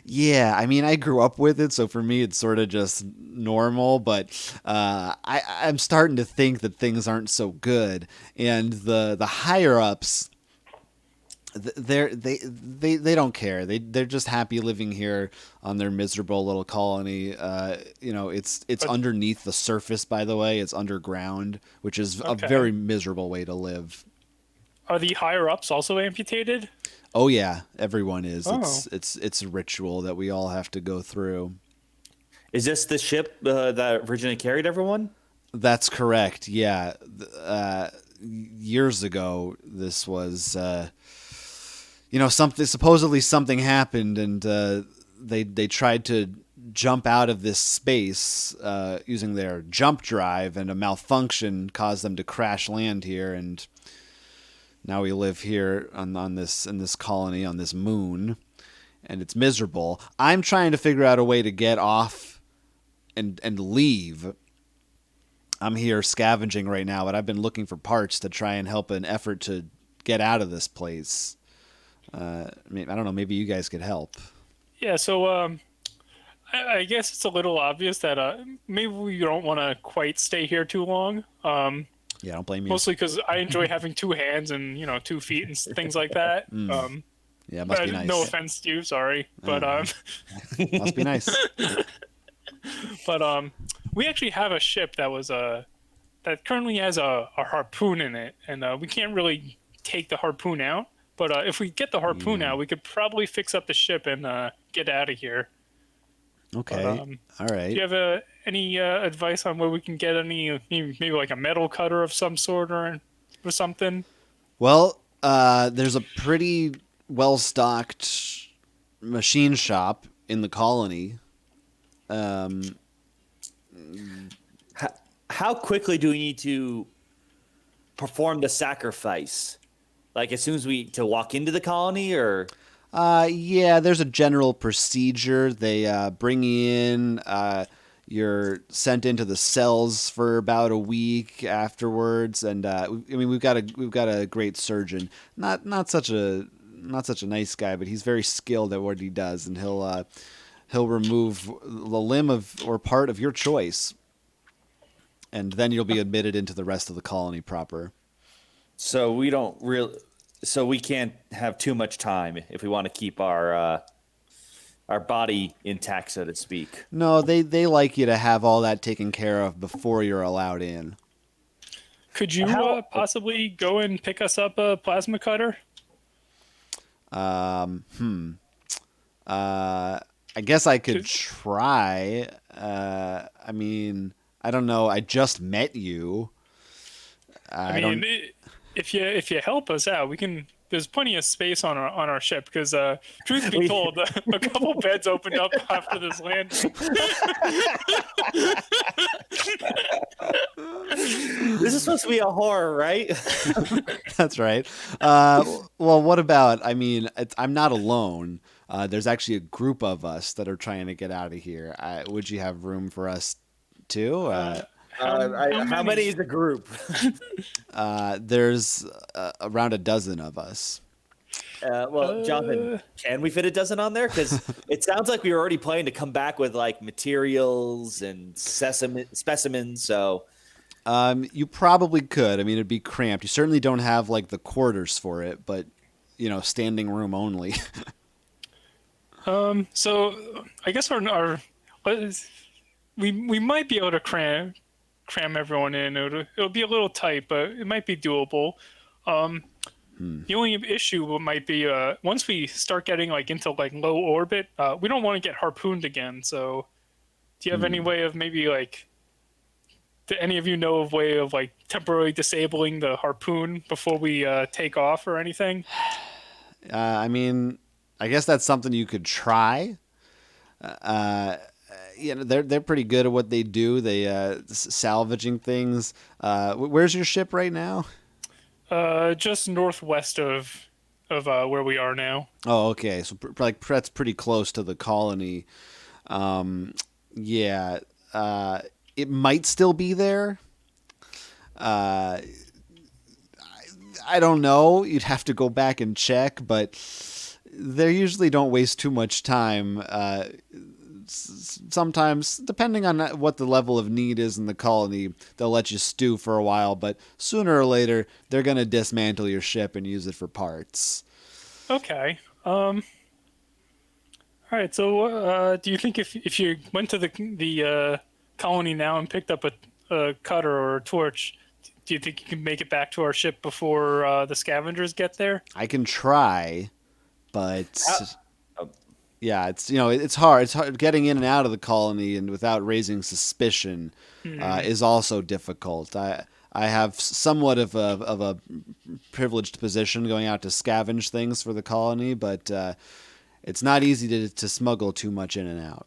Yeah, I mean, I grew up with it, so for me, it's sort of just normal. But I'm starting to think that things aren't so good, and the higher ups, they don't care. They're just happy living here on their miserable little colony. It's underneath the surface, by the way. It's underground, which is a very miserable way to live. Are the higher ups also amputated? Oh yeah, everyone is. Oh. It's a ritual that we all have to go through. Is this the ship that originally carried everyone? That's correct. Yeah. Years ago, this was, something. Supposedly, something happened, and they tried to jump out of this space using their jump drive, and a malfunction caused them to crash land here, and now we live here on this in this colony on this moon, and it's miserable. I'm trying to figure out a way to get off and leave. I'm here scavenging right now, but I've been looking for parts to try and help an effort to get out of this place. I don't know. Maybe you guys could help. Yeah, so I guess it's a little obvious that maybe we don't want to quite stay here too long. Yeah, don't blame you. Mostly because I enjoy having 2 hands and 2 feet and things like that. Yeah, it must be nice. No offense to you, sorry, but must be nice. But we actually have a ship that was that currently has a harpoon in it, and we can't really take the harpoon out. But if we get the harpoon out, we could probably fix up the ship and get out of here. Okay. All right. Do you have any advice on where we can get maybe like a metal cutter of some sort or something? Well, there's a pretty well-stocked machine shop in the colony. How quickly do we need to perform the sacrifice? Like as soon as to walk into the colony, or? Yeah, there's a general procedure. They bring you in. You're sent into the cells for about a week afterwards, and we've got a great surgeon. Not such a nice guy, but he's very skilled at what he does, and he'll remove the limb or part of your choice, and then you'll be admitted into the rest of the colony proper. So we can't have too much time if we want to keep our body intact, so to speak. No, they like you to have all that taken care of before you're allowed in. Could you possibly go and pick us up a plasma cutter? I guess I could try. I don't know. I just met you. If you help us out, we can. There's plenty of space on our ship because, truth be told, a couple beds opened up after this landing. This is supposed to be a horror, right? That's right. Well, what about? I'm not alone. There's actually a group of us that are trying to get out of here. Would you have room for us too? How many is the group? There's around a dozen of us. Jonathan, can we fit a dozen on there? Because it sounds like we were already planning to come back with like materials and specimens. So, you probably could. It'd be cramped. You certainly don't have like the quarters for it, but standing room only. So I guess we might be able to cram everyone in. It'll be a little tight, but it might be doable. The only issue might be once we start getting like into like low orbit, we don't want to get harpooned again. So, do you have any way of maybe like? Do any of you know of way of like temporarily disabling the harpoon before we take off or anything? I guess that's something you could try. They're pretty good at what they do. They salvaging things. Where's your ship right now? Just northwest of where we are now. Oh, okay. So that's pretty close to the colony. It might still be there. I don't know. You'd have to go back and check, but they usually don't waste too much time. Sometimes, depending on what the level of need is in the colony, they'll let you stew for a while, but sooner or later, they're going to dismantle your ship and use it for parts. Okay. All right, so do you think if you went to the colony now and picked up a cutter or a torch, do you think you can make it back to our ship before the scavengers get there? I can try, but... Yeah, it's hard. It's hard getting in and out of the colony and without raising suspicion is also difficult. I have somewhat of a privileged position going out to scavenge things for the colony, but it's not easy to smuggle too much in and out.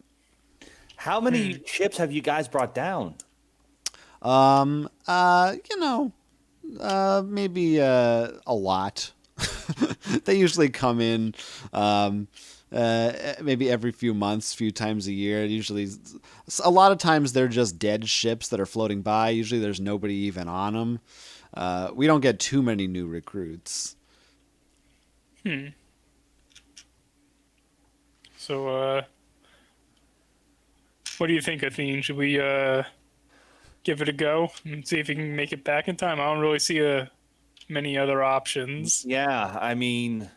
How many ships have you guys brought down? You know, maybe a lot. They usually come in maybe every few months, few times a year. Usually, a lot of times they're just dead ships that are floating by. Usually, there's nobody even on them. We don't get too many new recruits. So, what do you think, Athene? Should we give it a go and see if we can make it back in time? I don't really see many other options. Yeah, I mean,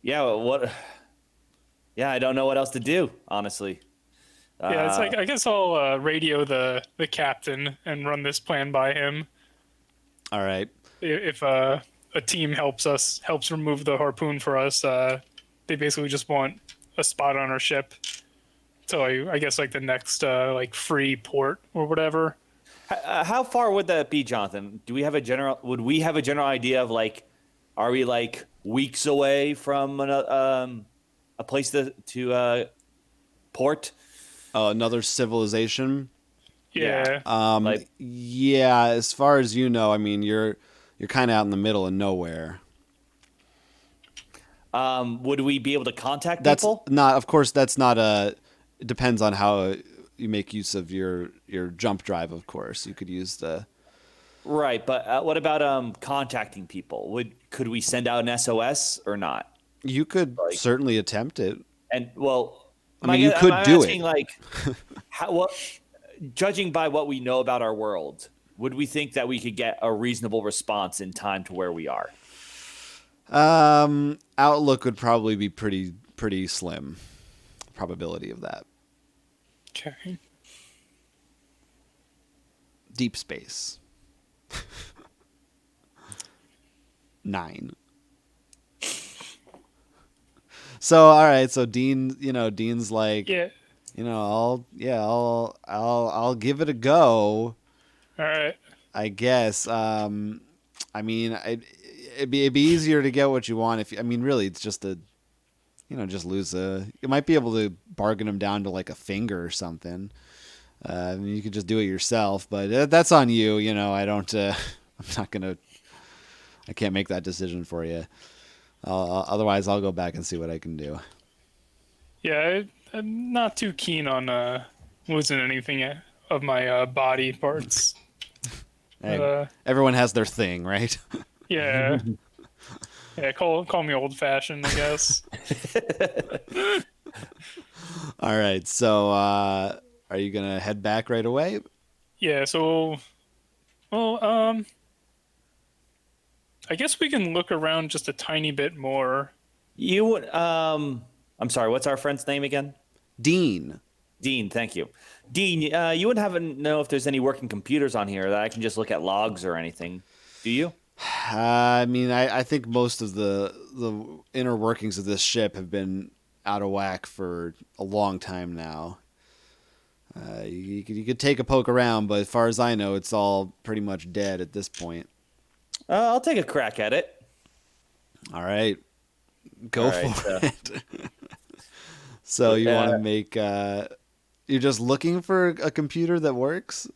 yeah, what? Yeah, I don't know what else to do, honestly. Yeah, it's like I guess I'll radio the captain and run this plan by him. All right. If a team helps remove the harpoon for us, they basically just want a spot on our ship. So I guess like the next like free port or whatever. How far would that be, Jonathan? Do we have a general? Would we have a general idea of like, are we like weeks away from a place to port? Another civilization. Yeah. Like, Yeah. As far as you know, I mean, you're kind of out in the middle of nowhere. would we be able to contact That's people? not. Of course, that's not a. It depends on how you make use of your jump drive. Of course, you could use the. Right, but what about contacting people? Could we send out an SOS or not? You could Like- certainly attempt it. And well, I mean, you could do asking, it. Like, judging by what we know about our world, would we think that we could get a reasonable response in time to where we are? Outlook would probably be pretty slim. Probability of that. Okay. Deep space. 9. So all right, so Dean's like, Yeah. I'll give it a go, All right. I guess. I mean, it'd be easier to get what you want if I mean, really, it's just just lose you might be able to bargain them down to like a finger or something. I mean, you could just do it yourself, but that's on you. I don't. I'm not gonna. I can't make that decision for you. Otherwise, I'll go back and see what I can do. Yeah, I'm not too keen on losing anything of my body parts. Hey, everyone has their thing, right? Yeah. Yeah, call me old fashioned, I guess. All right. So, are you gonna head back right away? Yeah, so well, I guess we can look around just a tiny bit more. I'm sorry, what's our friend's name again? Dean. Dean, thank you. Dean, you wouldn't happen to know if there's any working computers on here that I can just look at logs or anything, do you? I mean, I think most of the inner workings of this ship have been out of whack for a long time now. You could take a poke around, but as far as I know, it's all pretty much dead at this point. I'll take a crack at it. All right, go All right, for it. So you want to make? You're just looking for a computer that works.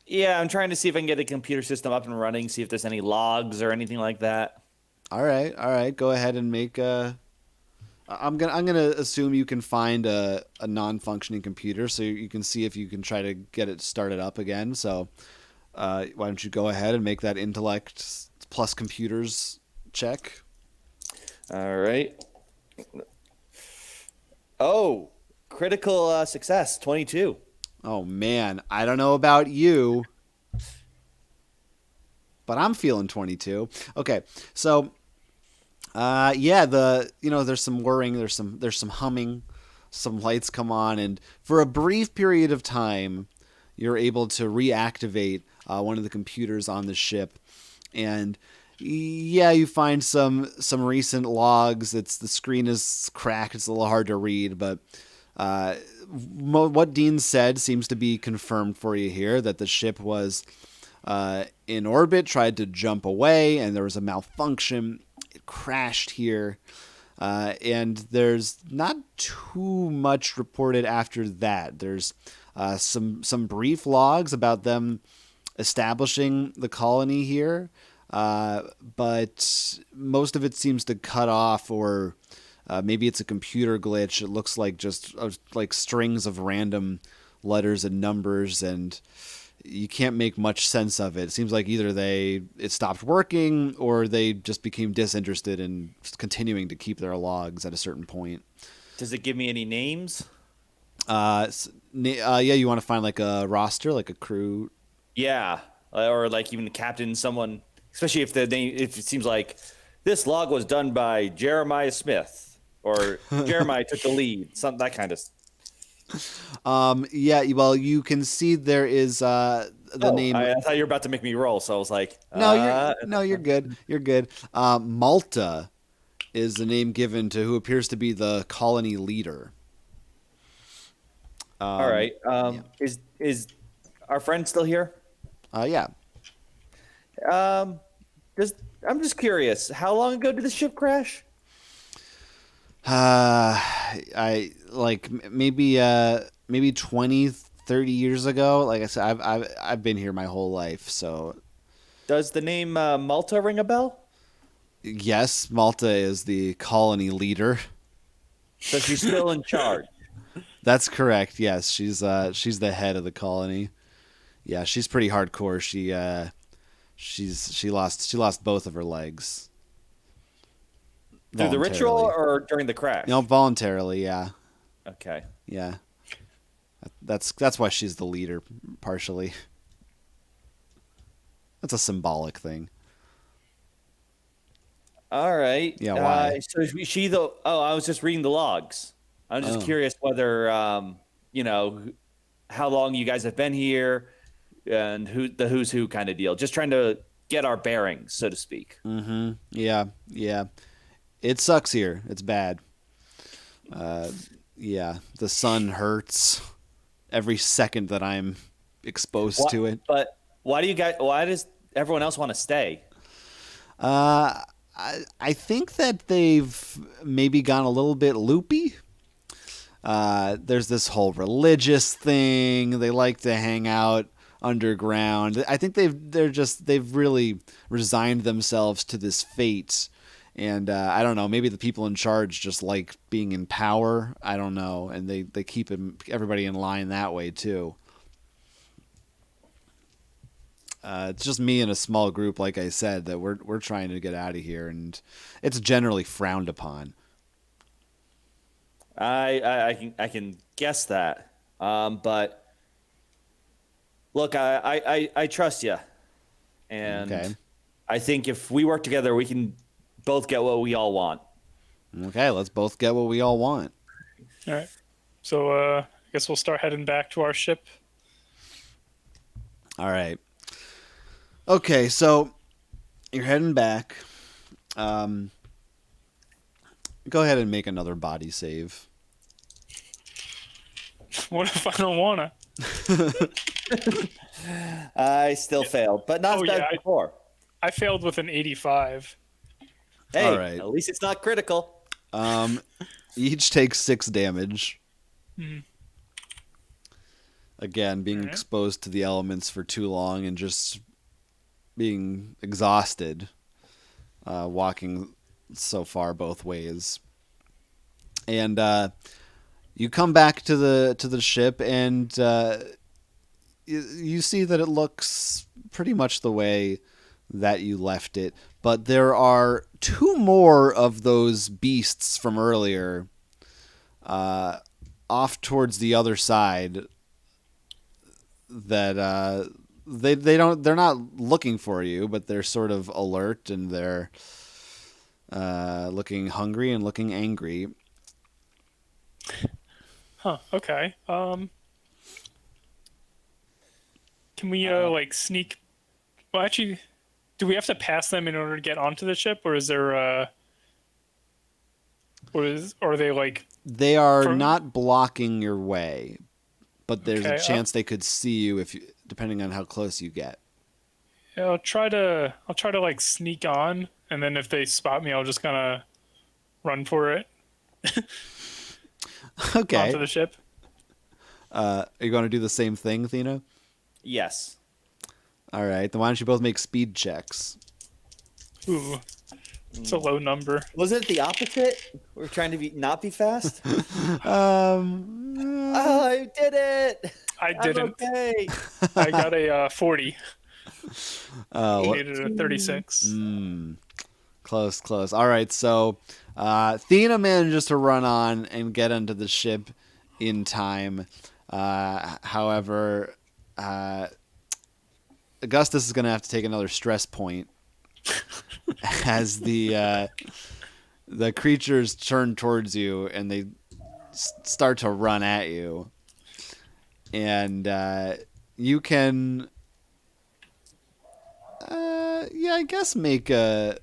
Yeah, I'm trying to see if I can get a computer system up and running, see if there's any logs or anything like that. All right. Go ahead and make I'm gonna assume you can find a non-functioning computer, so you can see if you can try to get it started up again. So why don't you go ahead and make that intellect plus computers check? All right. Oh, critical success, 22. Oh man, I don't know about you, but I'm feeling 22. Okay, so yeah, there's some whirring, there's some humming, some lights come on, and for a brief period of time, you're able to reactivate one of the computers on the ship, and yeah, you find some recent logs. The screen is cracked, it's a little hard to read, but what Dean said seems to be confirmed for you here, that the ship was in orbit, tried to jump away, and there was a malfunction. It crashed here. And there's not too much reported after that. There's some brief logs about them establishing the colony here, but most of it seems to cut off, or maybe it's a computer glitch. It looks like just like strings of random letters and numbers, and you can't make much sense of it. It seems like either it stopped working, or they just became disinterested in continuing to keep their logs at a certain point. Does it give me any names? Yeah, you want to find like a roster, like a crew. Yeah, or like even the captain, someone, especially if the name, if it seems like this log was done by Jeremiah Smith or Jeremiah took the lead, something that kind of. Yeah, well, you can see there is the name. I thought you were about to make me roll, so I was like, No, you're good. You're good. Malta is the name given to who appears to be the colony leader. All right. Yeah. Is our friend still here? Yeah. I'm just curious. How long ago did the ship crash? I like maybe 20, 30 years ago. Like I said, I've been here my whole life, so Does the name Malta ring a bell? yes, Malta is the colony leader. So she's still in charge. That's correct. Yes, she's the head of the colony. Yeah, she's pretty hardcore. She lost both of her legs. Through the ritual or during the crash? No, voluntarily, yeah. Okay. Yeah. That's why she's the leader, partially. That's a symbolic thing. All right. Yeah, why? So is she the? Oh, I was just reading the logs. I'm just curious whether how long you guys have been here, and who's who kind of deal. Just trying to get our bearings, so to speak. Mm-hmm. Yeah. It sucks here. It's bad. Yeah. The sun hurts every second that I'm exposed to it. But why does everyone else want to stay? I think that they've maybe gone a little bit loopy. There's this whole religious thing. They like to hang out underground. I think they've really resigned themselves to this fate. And I don't know, maybe the people in charge just like being in power. I don't know. And they keep everybody in line that way too. It's just me and a small group, like I said, that we're trying to get out of here, and it's generally frowned upon. I can guess that, but look, I trust you, and Okay. I think if we work together, we can both get what we all want. Okay, let's both get what we all want. All right. So I guess we'll start heading back to our ship. All right. Okay, so you're heading back. Go ahead and make another body save. What if I don't wanna? I still failed, but not as bad as before. I failed with an 85. Hey, All right. At least it's not critical. Each takes 6 damage. Mhm. Again, being Alright. exposed to the elements for too long and just being exhausted, walking so far both ways. And you come back to the ship, and you see that it looks pretty much the way that you left it, but there are 2 more of those beasts from earlier off towards the other side that they're not looking for you, but they're sort of alert, and they're looking hungry and looking angry. Huh. Okay. Can we like sneak? Well, actually, do we have to pass them in order to get onto the ship, or is there or are they like? They are not blocking your way, but there's a Okay, chance they could see you depending on how close you get. Yeah, I'll try to like sneak on, and then if they spot me, I'll just kind of run for it Okay. onto the ship. Are you going to do the same thing, Athena? Yes. All right. Then why don't you both make speed checks? Ooh, it's a low number. Wasn't it the opposite? We're trying to not be fast. Um, Oh, I did it. I I'm didn't. okay. I got a 40. oh, You what- needed a 36. close. All right. So, Athena manages to run on and get onto the ship in time. However, Augustus is going to have to take another stress point as the creatures turn towards you and they start to run at you, and you can, I guess make a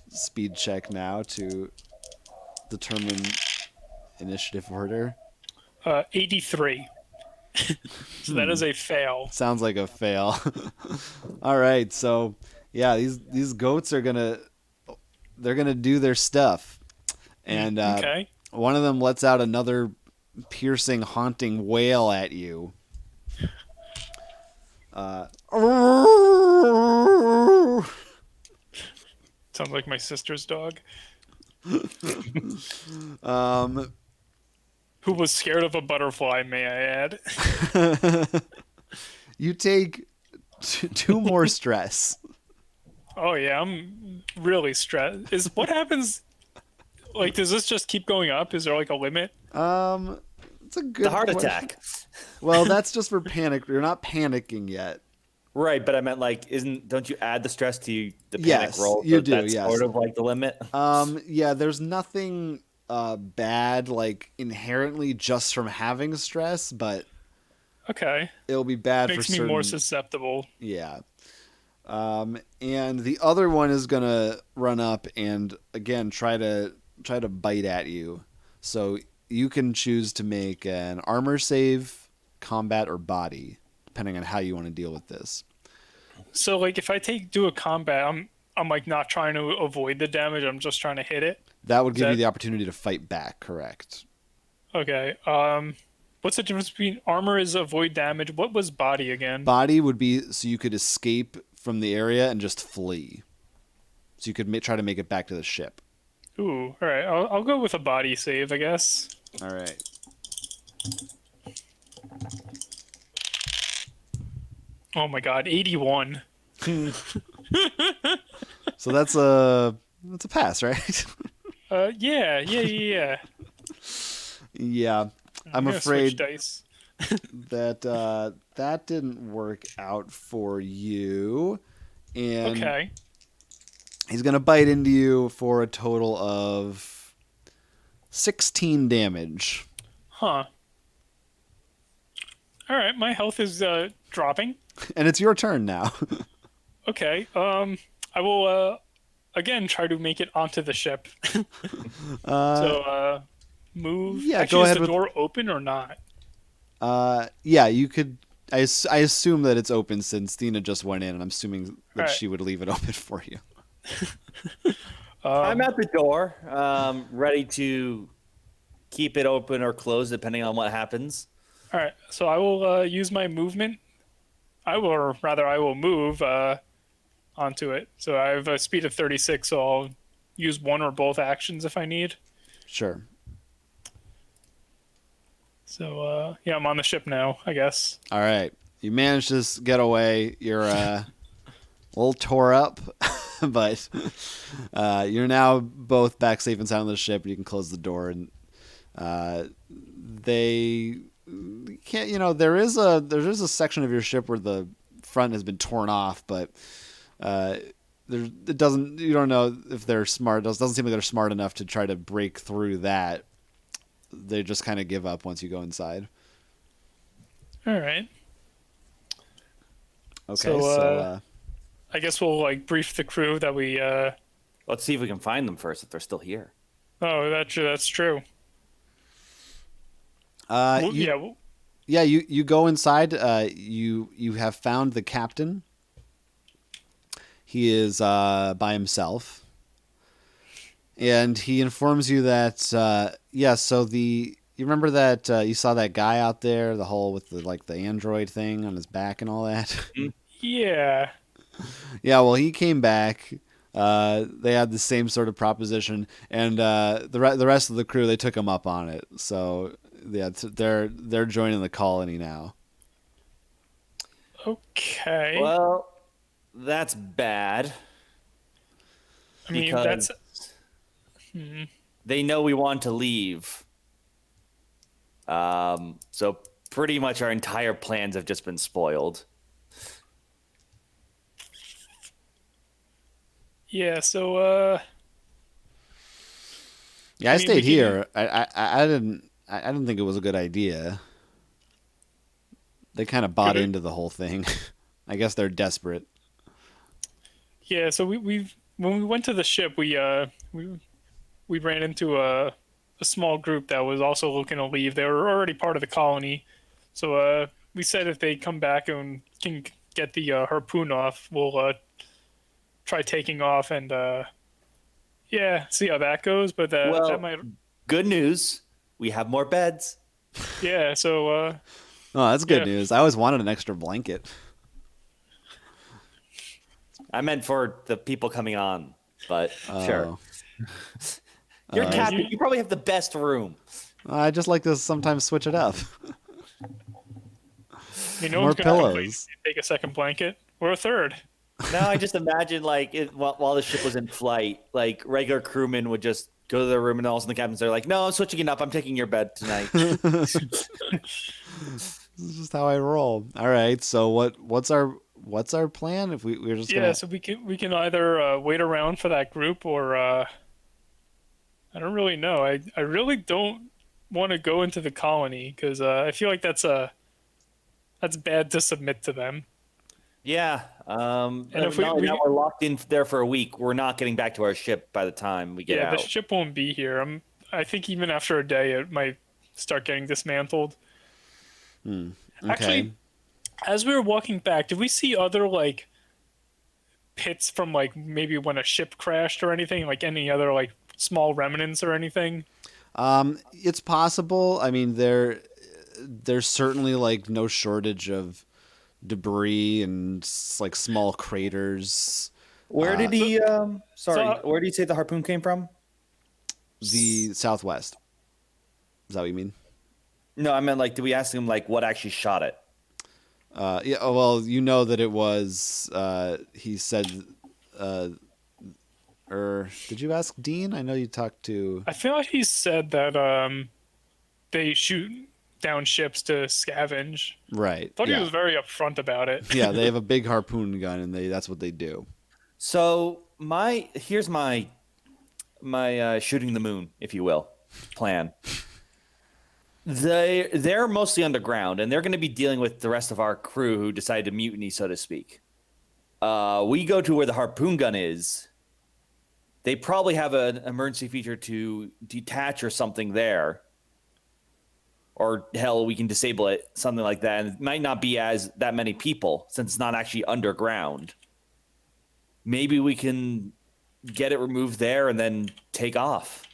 speed check now to determine initiative order. 83. So that is a fail. Sounds like a fail. All right, so yeah, these goats are gonna do their stuff, and Okay. one of them lets out another piercing, haunting wail at you. Sounds like my sister's dog, Um, who was scared of a butterfly, may I add. you take two more stress. Oh, yeah, I'm really stressed. What happens? Like, does this just keep going up? Is there like a limit? It's a good The heart question. attack. Well, that's just for panic. You're not panicking yet. Right, but I meant like, don't you add the stress to the panic Yes, roll? you So do, That's yes. sort of like the limit. Yeah, there's nothing bad like inherently just from having stress, but Okay. it'll be bad Makes for me certain. more susceptible. Yeah. And the other one is gonna run up and again try to bite at you. So you can choose to make an armor save, combat, or body, depending on how you want to deal with this. So, like, if I do a combat, I'm like not trying to avoid the damage. I'm just trying to hit it. That would give you that- the opportunity to fight back, correct? Okay. What's the difference between armor is avoid damage? What was body again? Body would be so you could escape from the area and just flee. So you could try to make it back to the ship. Ooh, all right. I'll go with a body save, I guess. All right. Oh my god, 81. So that's a pass, right? Yeah. Yeah. I'm gonna switch afraid dice. that that didn't work out for you. And Okay. he's going to bite into you for a total of 16 damage. Huh. All right, my health is dropping. And it's your turn now. Okay. I will again try to make it onto the ship. So move. yeah, Actually, go is ahead the with- door open or not? Yeah, you could. I assume that it's open since Dina just went in, and I'm assuming that Alright. she would leave it open for you. I'm at the door, ready to keep it open or closed depending on what happens. All right. So I will use my movement. I will move onto it. So I have a speed of 36, so I'll use one or both actions if I need. Sure. So yeah, I'm on the ship now, I guess. All right. You managed to get away. You're a little tore up, but you're now both back safe and sound on the ship. You can close the door, and they can't. You know, there is a section of your ship where the front has been torn off, but it doesn't. You don't know if they're smart. It doesn't seem like they're smart enough to try to break through that. They just kind of give up once you go inside. All right. Okay, So, I guess we'll like brief the crew that we. Let's see if we can find them first if they're still here. Oh, that's true. you, Yeah. Well, Yeah, you go inside. You have found the captain. He is by himself. and he informs you that yeah. So you remember that you saw that guy out there, the whole with the android thing on his back and all that. Yeah. Yeah, well, he came back. They had the same sort of proposition, and the rest of the crew they took him up on it. So yeah, they're joining the colony now. Okay. Well, that's bad I mean, because that's. Hmm. they know we want to leave. So pretty much our entire plans have just been spoiled. Yeah. So. Yeah, I mean, stayed here. I didn't think it was a good idea. They kind of bought into the whole thing. I guess they're desperate. Yeah. So we when we went to the ship, we ran into a small group that was also looking to leave. They were already part of the colony, so we said if they come back and can get the harpoon off, we'll try taking off and yeah, see how that goes. But Well, that might, good news. We have more beds. yeah. So Oh, that's good Yeah. news. I always wanted an extra blanket. I meant for the people coming on, but sure. Oh. You're captain. you- You probably have the best room. I just like to sometimes switch it up. no More one's gonna complain pillows. if you take a second blanket or a third. Now I just imagine like while the ship was in flight, like regular crewmen would just go to their room and all of a sudden the captains are like, "No, I'm switching it up. I'm taking your bed tonight." This is just how I roll. All right. So what's our plan? If we're just Yeah. gonna So we can either wait around for that group or I don't really know. I really don't want to go into the colony because I feel like that's bad to submit to them. Yeah. And if now we we're locked in there for a week. We're not getting back to our ship by the time we get yeah, the out. ship won't be here. I think even after a day, it might start getting dismantled. okay. Actually, as we were walking back, did we see other like pits from like maybe when a ship crashed or anything? Like any other like small remnants or anything? It's possible. I mean, there's certainly like no shortage of debris and like small craters. Where did he? Sorry, so- where did he say the harpoon came from? The southwest. Is that what you mean? No, I meant like, did we ask him like what actually shot it? Yeah. Oh, well, you know that it was. He said. Or did you ask Dean? I know you talked to. I feel like he said that they shoot down ships to scavenge. Right. Thought yeah. he was very upfront about it. Yeah, they have a big harpoon gun, and that's what they do. So here's my shooting the moon, if you will, plan. They're mostly underground, and they're going to be dealing with the rest of our crew who decided to mutiny, so to speak. We go to where the harpoon gun is. They probably have an emergency feature to detach or something there. Or hell, we can disable it, something like that. And it might not be that many people since it's not actually underground. Maybe we can get it removed there and then take off.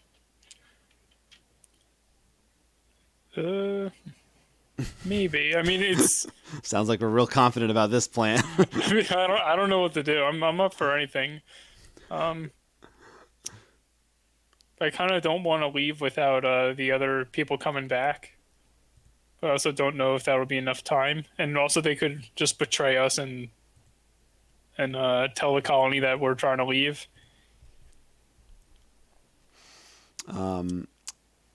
Maybe. I mean, it's. Sounds like we're real confident about this plan. I mean, I don't know what to do. I'm up for anything. I kind of don't want to leave without the other people coming back. But I also don't know if that would be enough time. And also, they could just betray us and tell the colony that we're trying to leave. Well,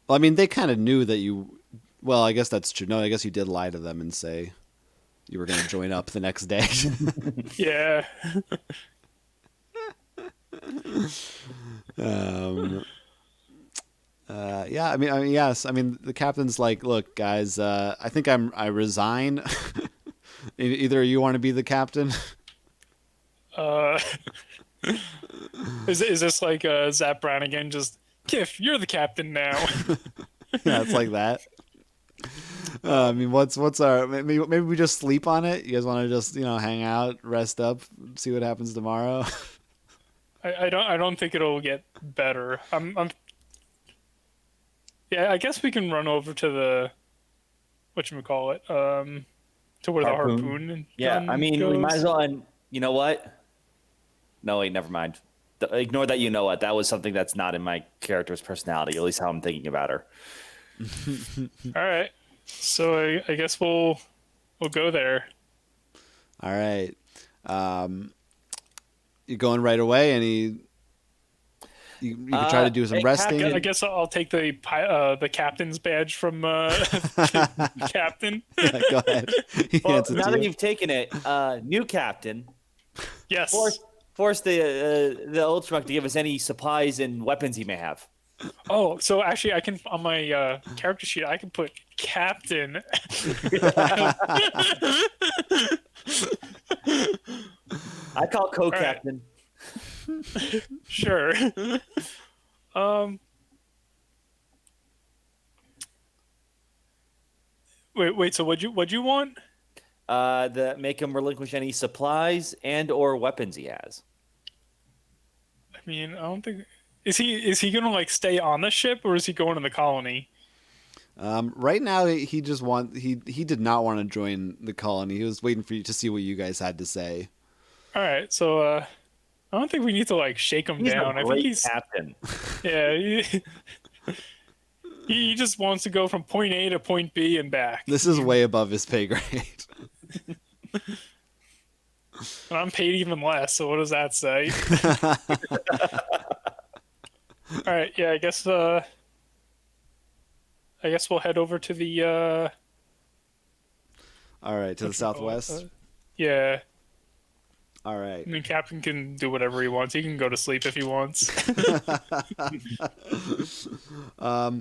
I mean, they kind of knew that you. Well, I guess that's true. No, I guess you did lie to them and say you were going to join up the next day. Yeah. Yeah. I mean, yes. I mean, the captain's like, "Look, guys. I think I resign. Either you want to be the captain." Is this like Zap Brannigan? Just Kiff, you're the captain now. Yeah, it's like that. I mean, what's our maybe we just sleep on it. You guys want to just hang out, rest up, see what happens tomorrow. I don't think it'll get better. Yeah, I guess we can run over to the whatchamacallit, to where the Harpoon. harpoon Yeah, I gun mean, we might as goes. well. And you know what? No, wait, never mind. Ignore that. You know what? That was something that's not in my character's personality. At least how I'm thinking about her. All right, so I guess we'll go there. All right. You going right away? You can try to do some Hey, resting. I guess I'll take the captain's badge from captain. Yeah, go ahead. He Well, hands it now to that you. you've taken it, new captain, Yes. force the old schmuck to give us any supplies and weapons he may have. Oh, so actually, I can on my character sheet I can put captain. I call co-captain. Sure. Um. Wait. So what'd you want? Make him relinquish any supplies and or weapons he has. I mean, I don't think is he gonna like stay on the ship or is he going to the colony? Right now, he did not want to join the colony. He was waiting for you to see what you guys had to say. All right. So I don't think we need to like shake him He's down. a I think great he's captain. yeah. He just wants to go from point A to point B and back. This is way above his pay grade. And I'm paid even less, so what does that say? All right, yeah, I guess we'll head over to the All right, to the southwest. yeah. All right. I mean, Captain can do whatever he wants. He can go to sleep if he wants.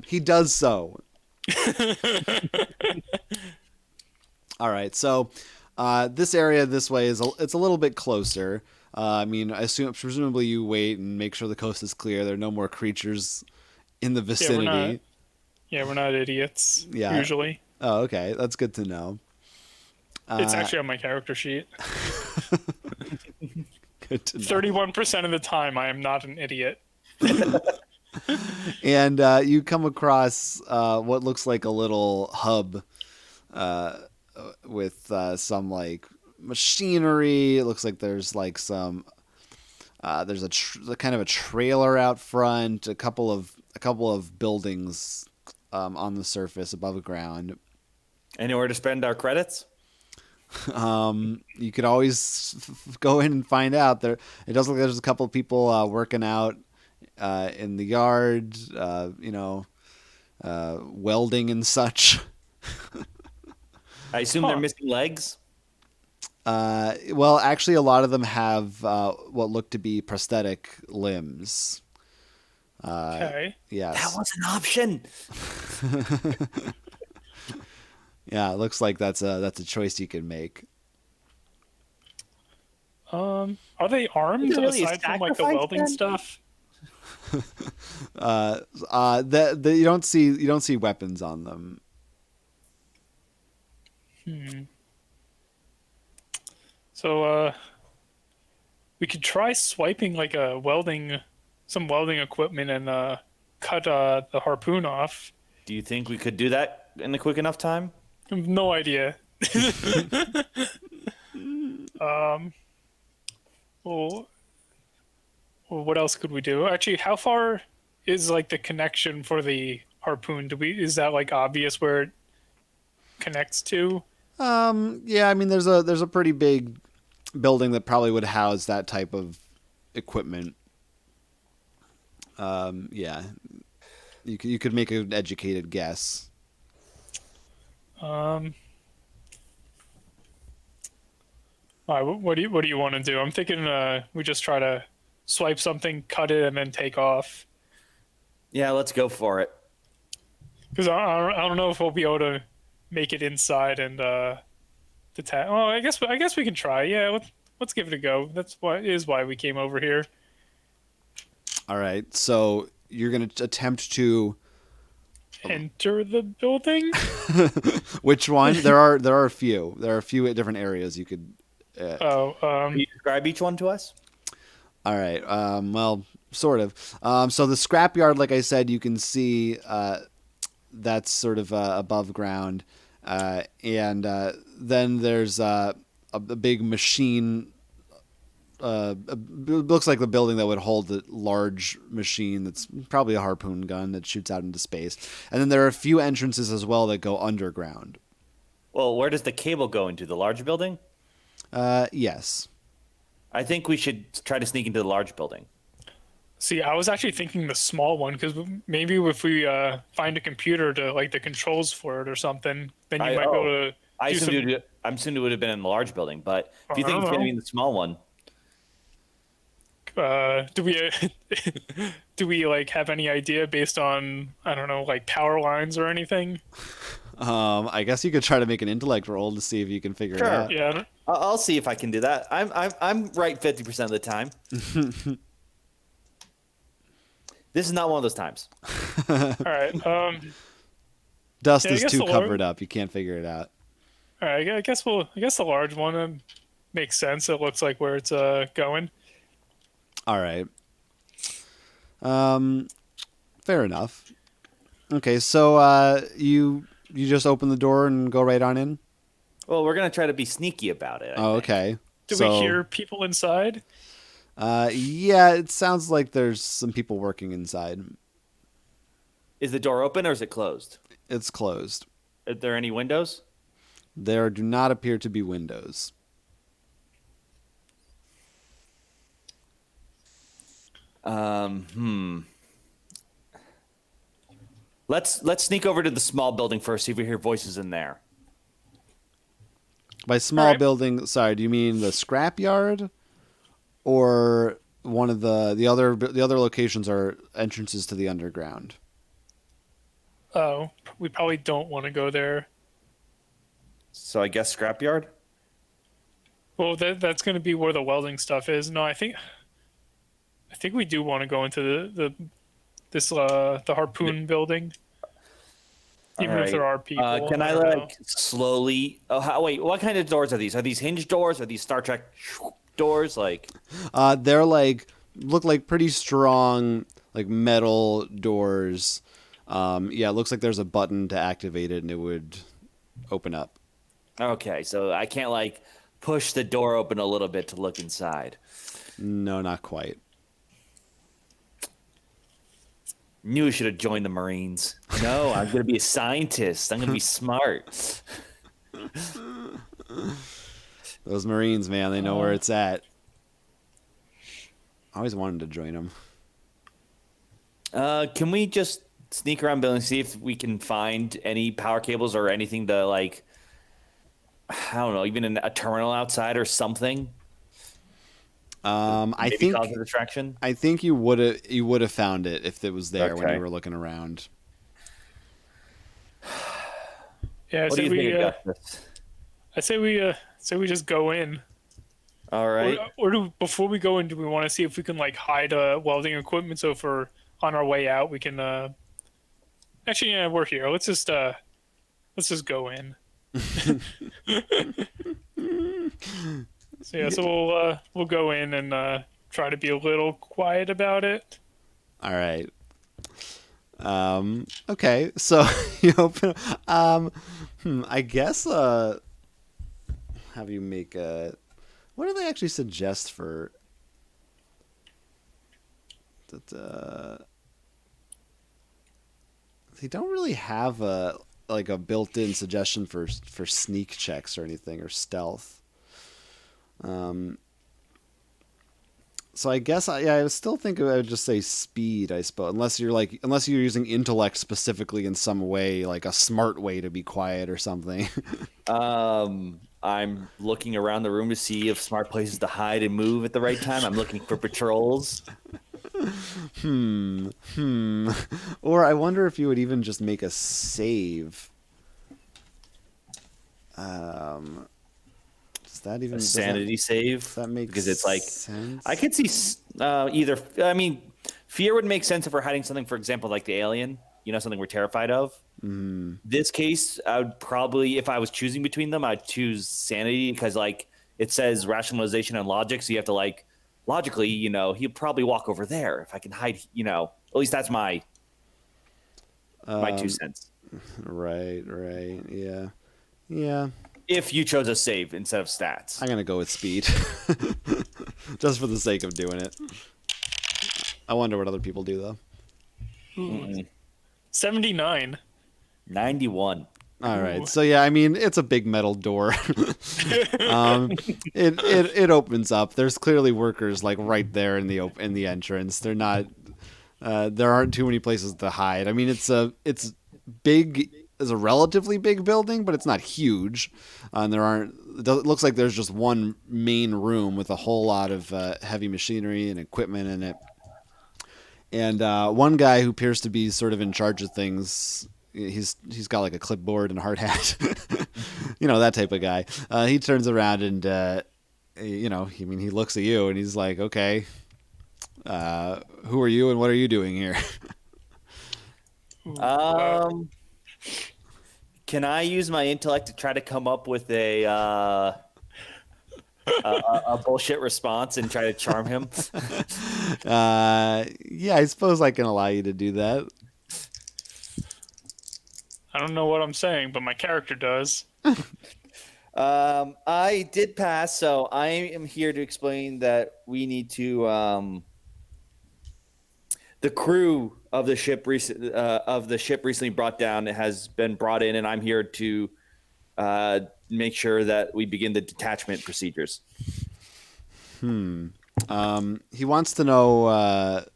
He does so. All right, so this area this way it's a little bit closer. I mean, presumably you wait and make sure the coast is clear. There are no more creatures in the vicinity. We're not idiots. Yeah. Usually, Oh, okay, that's good to know. it's actually on my character sheet. Good to know. 31% of the time, I am not an idiot. And you come across what looks like a little hub with some like machinery. It looks like there's like some there's a kind of a trailer out front, a couple of buildings on the surface above ground. Anywhere to spend our credits? You could always go in and find out. It does look like there's a couple of people working out in the yard, welding and such. I assume they're missing legs. Well, actually, a lot of them have what look to be prosthetic limbs. Okay. Yes. That was an option. Yeah, it looks like that's a choice you can make. Are they armed Is it really a aside from like the sacrifice welding then? stuff? You don't see weapons on them. So we could try swiping like some welding equipment and cut the harpoon off. Do you think we could do that in a quick enough time? I have no idea. Well, what else could we do? Actually, how far is like the connection for the harpoon? Is that like obvious where it connects to? Yeah, I mean, there's a pretty big building that probably would house that type of equipment. Yeah, you could make an educated guess. All right, what do you want to do? I'm thinking we just try to swipe something, cut it, and then take off. Yeah, let's go for it. Because I don't know if we'll be able to make it inside and detach. Oh, I guess we can try. Yeah, let's give it a go. That's why we came over here. All right, so you're gonna attempt to Enter the building. which one? There are a few. There are a few different areas you could. Can you describe each one to us? All right. Well, sort of. So the scrapyard, like I said, you can see that's sort of above ground, and then there's a big machine. It looks like the building that would hold a large machine that's probably a harpoon gun that shoots out into space. And then there are a few entrances as well that go underground. Well, where does the cable go into? The large building? Yes. I think we should try to sneak into the large building. See, I was actually thinking the small one because maybe if we find a computer to like the controls for it or something, then you might be able to. I assumed it would have been in the large building, but if you I think don't it's going to know. be in the small one, Do we do we like have any idea based on I don't know like power lines or anything? I guess you could try to make an intellect roll to see if you can figure it out. Yeah. I don't- I'll see if I can do that. I'm right 50% of the time. This is not one of those times. All right. Dust Yeah, I is guess too the covered up. You can't figure it out. All right. I guess the large one makes sense. It looks like where it's going. All right. Fair enough. Okay, so you just open the door and go right on in? Well, we're going to try to be sneaky about it. I Oh, think. okay. Do So, we hear people inside? yeah, it sounds like there's some people working inside. Is the door open or is it closed? It's closed. Are there any windows? There do not appear to be windows. Let's sneak over to the small building first. See if we hear voices in there. By small Alright. building, sorry, do you mean the scrapyard, or one of the other locations are entrances to the underground? Oh, we probably don't want to go there. So I guess scrapyard. Well, that's going to be where the welding stuff is. No, I think we do want to go into the harpoon building, even if there are people. Can I don't know. like slowly? Oh, wait. What kind of doors are these? Are these hinge doors? Are these Star Trek doors? Like, They're look like pretty strong like metal doors. Yeah, it looks like there's a button to activate it and it would open up. okay, so I can't like push the door open a little bit to look inside. No, not quite. Knew I should have joined the Marines. No, I'm gonna be a scientist. I'm gonna be smart. Those Marines, man, they know where it's at. I always wanted to join them. Can we just sneak around building, see if we can find any power cables or anything to like? I don't know, even a terminal outside or something. I Maybe think cause a distraction. I think you would have found it if it was there when Okay. you were looking around. Yeah, What do you think, Augustus? I say we just go in. All right. Before we go in, do we want to see if we can like hide welding equipment so if we're on our way out we can actually yeah, we're here. Let's just go in. So we'll go in and try to be a little quiet about it. All right. Okay, so you open. I guess. Have you make a. What do they actually suggest for? That. They don't really have a built-in suggestion for sneak checks or anything or stealth. So I guess I still think I would just say speed, I suppose, unless you're using intellect specifically in some way, like a smart way to be quiet or something. I'm looking around the room to see if smart places to hide and move at the right time. I'm looking for patrols. Or I wonder if you would even just make a save. Does that even Sanity save. that make because it's like sense? I could see either. I mean, fear would make sense if we're hiding something, for example, like the alien. You know, something we're terrified of. This case, I would probably, if I was choosing between them, I'd choose sanity because, like, it says rationalization and logic, so you have to like logically, he'll probably walk over there if I can hide. At least that's my 2 cents. Right. Yeah. If you chose a save instead of stats. I'm gonna go with speed, just for the sake of doing it. I wonder what other people do though. 79. 91. All right, so yeah, I mean it's a big metal door. It opens up. There's clearly workers like right there in the entrance. They're not. There aren't too many places to hide. I mean it's big. It's a relatively big building, but it's not huge. And it looks like there's just one main room with a whole lot of heavy machinery and equipment in it. And one guy who appears to be sort of in charge of things. He's got like a clipboard and a hard hat, that type of guy. He turns around and he looks at you and he's like, okay, who are you and what are you doing here? Can I use my intellect to try to come up with a bullshit response and try to charm him? Yeah, I suppose I can allow you to do that. I don't know what I'm saying, but my character does. I did pass, so I am here to explain that we need to. The crew of the ship recently brought down has been brought in, and I'm here to make sure that we begin the detachment procedures. He wants to know.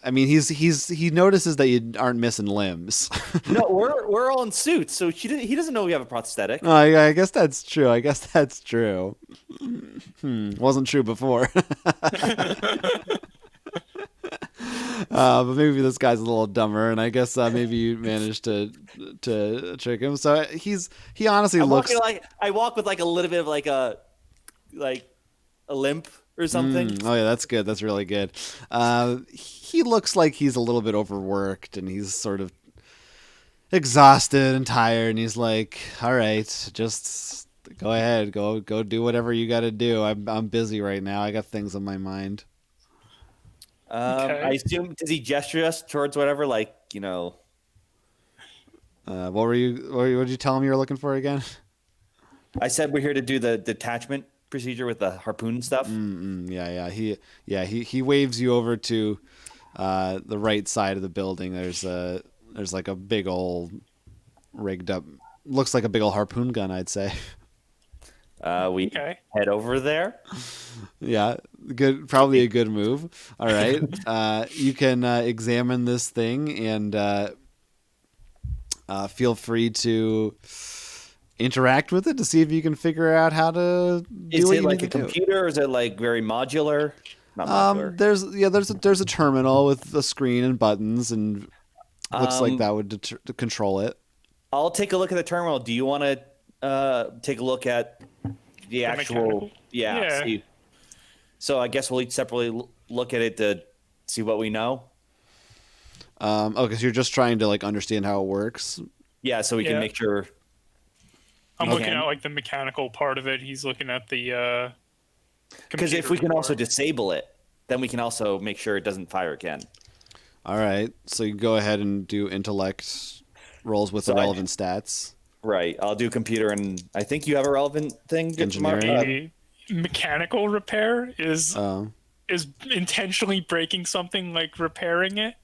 I mean, he notices that you aren't missing limbs. No, we're all in suits, so he doesn't know we have a prosthetic. Oh, yeah, I guess that's true. Wasn't true before. But maybe this guy's a little dumber, and I guess maybe you managed to trick him. So he honestly looks like I walk with like a little bit of like a limp or something. Oh yeah, that's good. That's really good. He looks like he's a little bit overworked, and he's sort of exhausted and tired. And he's like, "All right, just go ahead, go do whatever you got to do. I'm busy right now. I got things on my mind." Okay. I assume, does he gesture us towards whatever, like, what did you tell him you were looking for again? I said we're here to do the detachment procedure with the harpoon stuff. Yeah. He waves you over to the right side of the building. There's like a big old rigged up, looks like a big old harpoon gun, I'd say. We head over there. Yeah, good. Probably a good move. All right, you can examine this thing and feel free to interact with it to see if you can figure out how to do Is what it you like need a to do. computer, or is it like very modular? Not modular. There's a terminal with a screen and buttons, and looks like that would to control it. I'll take a look at the terminal. Do you want to take a look at the actual? mechanical? Yeah. See. So I guess we'll each separately look at it to see what we know. Okay, so you're just trying to like understand how it works. Yeah, so we can make sure. I'm looking at like the mechanical part of it. He's looking at the Because if we can also disable it, then we can also make sure it doesn't fire again. All right, so you go ahead and do intellect rolls with the relevant stats. Right, I'll do computer, and I think you have a relevant thing. Engineering. Mechanical repair is intentionally breaking something, like repairing it.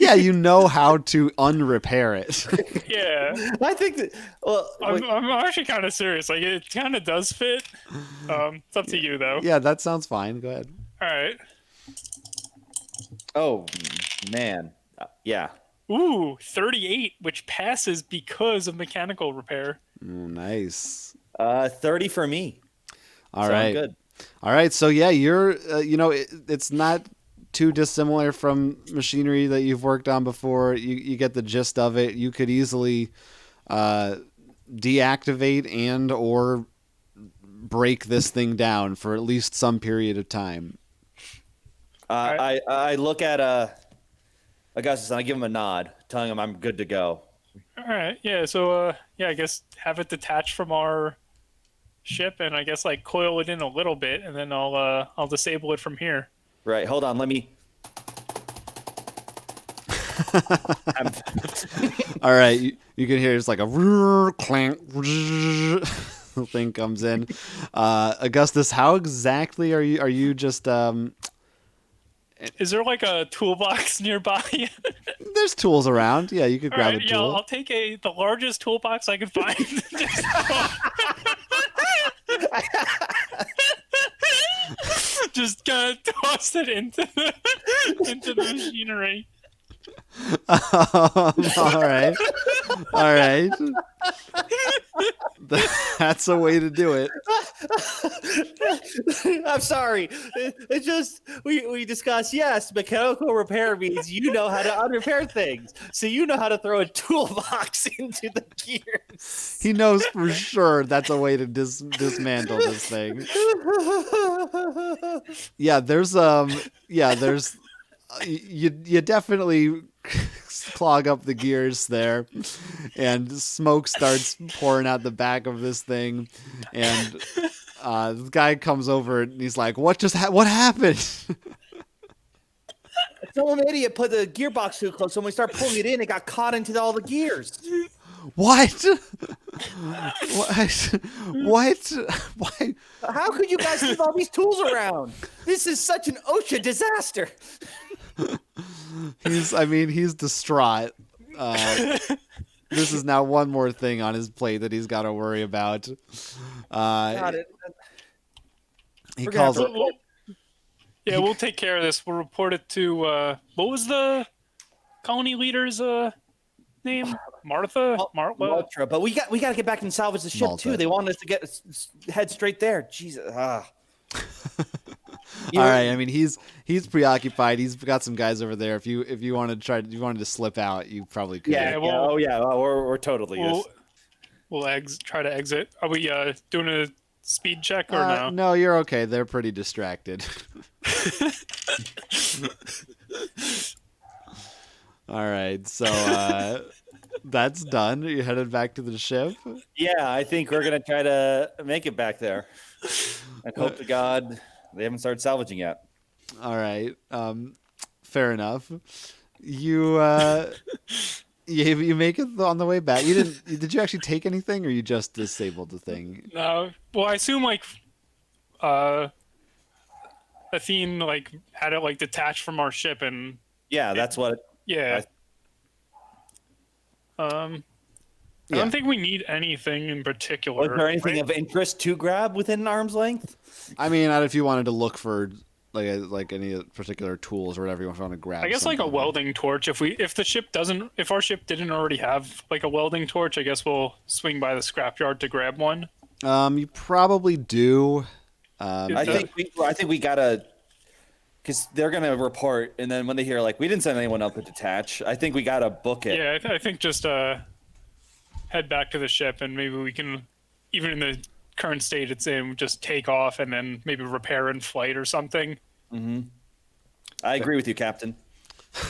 Yeah, you know how to unrepair it. Yeah, I think that. Well, I'm actually kind of serious. Like, it kind of does fit. It's up to you, though. Yeah, that sounds fine. Go ahead. All right. Oh man, yeah. Ooh, 38, which passes because of mechanical repair. Ooh, nice. 30 for me. All right. Good. All right. So yeah, you're. It's not too dissimilar from machinery that you've worked on before. You get the gist of it. You could easily deactivate and or break this thing down for at least some period of time. I look at Augustus and I give him a nod, telling him I'm good to go. All right. Yeah. So yeah, I guess have it detached from our ship, and I guess like coil it in a little bit, and then I'll disable it from here. Right. Hold on. Let me. All right, you can hear it's like a clank. The thing comes in. Augustus, how exactly are you just Is there like a toolbox nearby? There's tools around. Yeah, you could All grab right, a yeah, tool. I'll take the largest toolbox I can find. Just toss it into the machinery. All right. All right. That's a way to do it. I'm sorry. It's just we discussed. Yes, mechanical repair means you know how to unrepair things, so you know how to throw a toolbox into the gears. He knows for sure that's a way to dismantle this thing. Yeah, there's you definitely clog up the gears there, and smoke starts pouring out the back of this thing, and the guy comes over and he's like, "What what happened?" Some idiot put the gearbox too close, so when we start pulling it in, it got caught into all the gears. What? What? What? Why? How could you guys leave all these tools around? This is such an OSHA disaster. He's distraught. This is now one more thing on his plate that he's got to worry about. He calls it. Yeah, we'll take care of this. We'll report it to what was the colony leader's name? Martha? Maltra, but we got to get back and salvage the ship Malta. too. They wanted us to head straight there. Jesus. All right. I mean, he's preoccupied. He's got some guys over there. If you wanted to slip out, you probably could. Yeah. We're totally. We'll try to exit. Are we doing a speed check or no? No, you're okay. They're pretty distracted. All right. So that's done. You headed back to the ship? Yeah, I think we're gonna try to make it back there. And hope to God they haven't started salvaging yet. All right. Fair enough. You make it on the way back. You didn't? Did you actually take anything, or you just disabled the thing? No. Well, I assume like Athene like had it like detached from our ship, and Yeah, that's what. yeah. I don't think we need anything in particular. Was there anything right? of interest to grab within arm's length? I mean, if you wanted to look for like any particular tools or whatever you want to grab. I guess like a welding torch. If our ship didn't already have like a welding torch, I guess we'll swing by the scrapyard to grab one. You probably do. I think we gotta, because they're gonna report, and then when they hear like we didn't send anyone up to detach, I think we gotta book it. Yeah, I think just head back to the ship, and maybe we can, even in the current state it's in, just take off and then maybe repair in flight or something. Mm-hmm. I agree with you, Captain.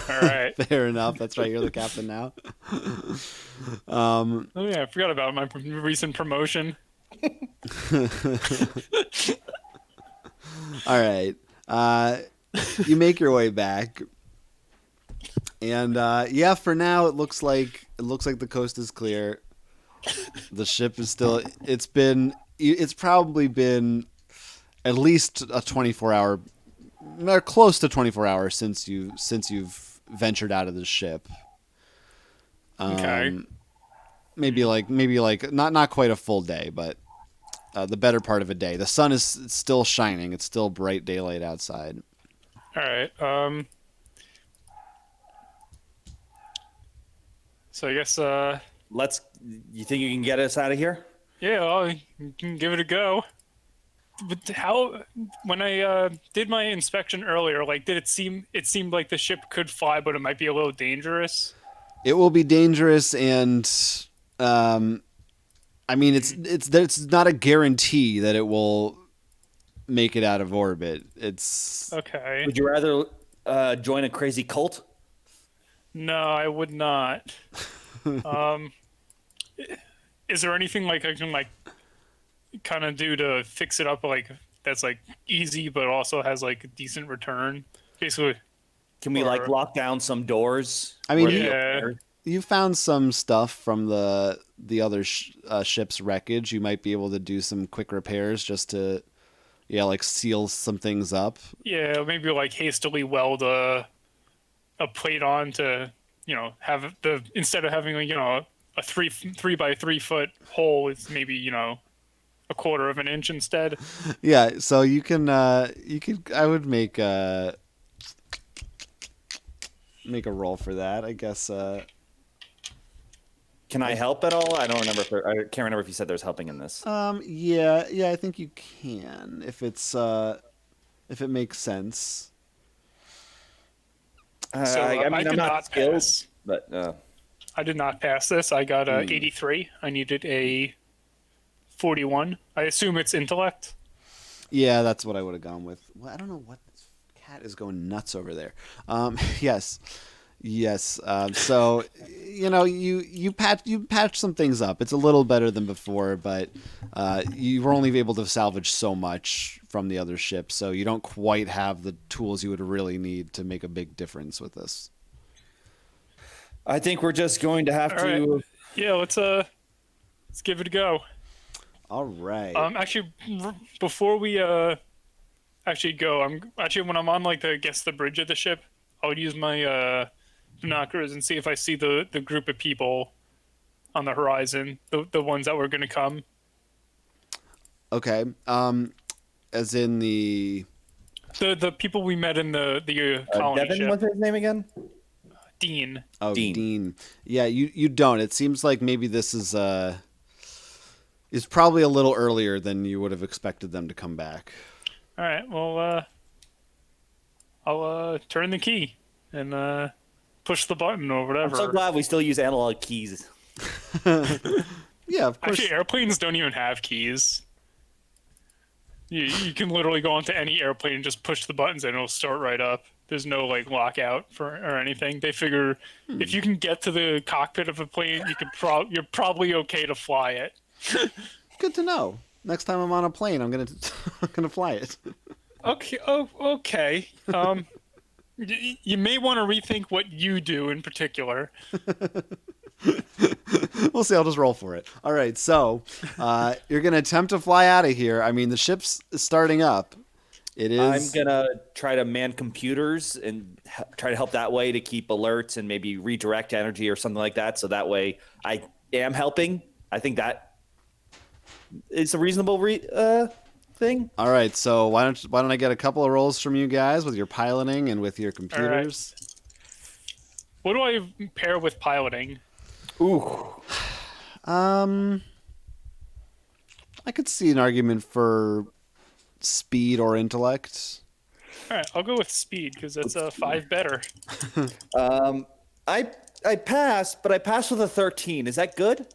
All right. Fair enough. That's right. You're the captain now. Oh yeah, I forgot about my recent promotion. All right. You make your way back, and for now it looks like the coast is clear. The ship is still. It's probably been at least a 24-hour, or close to 24 hours since you've ventured out of the ship. Okay. Maybe like not quite a full day, but the better part of a day. The sun is still shining. It's still bright daylight outside. All right. So I guess You think you can get us out of here? yeah, you can give it a go. But when I did my inspection earlier, like it seemed like the ship could fly, but it might be a little dangerous. It will be dangerous, and I mean it's not a guarantee that it will make it out of orbit. It's Okay. Would you rather join a crazy cult? No, I would not. Um, is there anything like I can like kind of do to fix it up like that's like easy but also has like a decent return? Basically, Can we like or lock down some doors? I mean, where you, the yeah, opener- you found some stuff from the other ship's wreckage. You might be able to do some quick repairs just to, yeah, like seal some things up. yeah, maybe like hastily weld a plate on to have the instead of having a 3 by 3 foot hole, it's maybe a quarter of an inch instead. Yeah, so you could I would make a roll for that. I guess Can I help at all? I don't remember. I can't remember if you said there's helping in this. yeah, I think you can if it makes sense. So I I mean, I'm did not not skilled, pass. but I did not pass this. I got a 83. I needed a 41. I assume it's intellect. Yeah, that's what I would have gone with. Well, I don't know what this cat is going nuts over there. Yes, yes. So you patch some things up. It's a little better than before, but you were only able to salvage so much from the other ship, so you don't quite have the tools you would really need to make a big difference with this. I think we're just going to have All right. to. Yeah, let's give it a go. All right. Actually, before we actually go, when I'm on like the bridge of the ship, I'll use my binoculars and see if I see the group of people on the horizon, the ones that were going to come. Okay. As in The people we met in the colony Devin, ship. what's his name again? Dean. oh, Dean. Dean. Yeah, you don't. It seems like maybe this is probably a little earlier than you would have expected them to come back. All right. Well, I'll turn the key and push the button or I'm whatever. so glad we still use analog keys. Yeah, of course. Actually, airplanes don't even have keys. You can literally go onto any airplane and just push the buttons and it'll start right up. There's no like lockout or anything. They figure if you can get to the cockpit of a plane, you're probably okay to fly it. Good to know. Next time I'm on a plane, I'm gonna fly it. Okay. Oh, okay. You may want to rethink what you do in particular. We'll see. I'll just roll for it. All right. So you're gonna attempt to fly out of here. I mean, the ship's starting up. It is. I'm gonna try to man computers and try to help that way to keep alerts and maybe redirect energy or something like that. So that way I am helping. I think that is a reasonable thing. All right. So why don't I get a couple of rolls from you guys with your piloting and with your computers? What do I pair with piloting? Ooh. I could see an argument for speed or intellect. All right, I'll go with speed because that's a 5 better. I passed, but I passed with a 13. Is that good?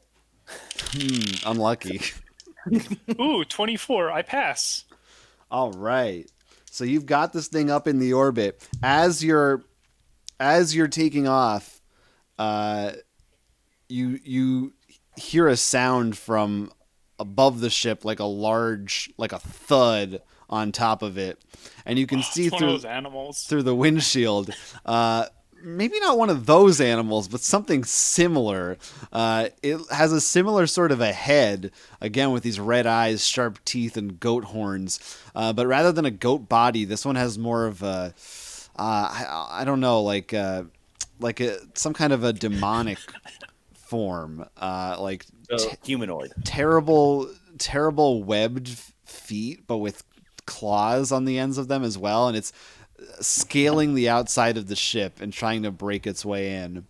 Unlucky. Ooh, 24. I pass. All right. So you've got this thing up in the orbit. As you're taking off, you hear a sound from above the ship, like a thud on top of it, and you can see It's one of those animals. through the windshield. Maybe not one of those animals, but something similar. It has a similar sort of a head, again with these red eyes, sharp teeth, and goat horns. But rather than a goat body, this one has more of a, I don't know, like some kind of a demonic form, Humanoid. terrible webbed feet, but with claws on the ends of them as well, and it's scaling the outside of the ship and trying to break its way in.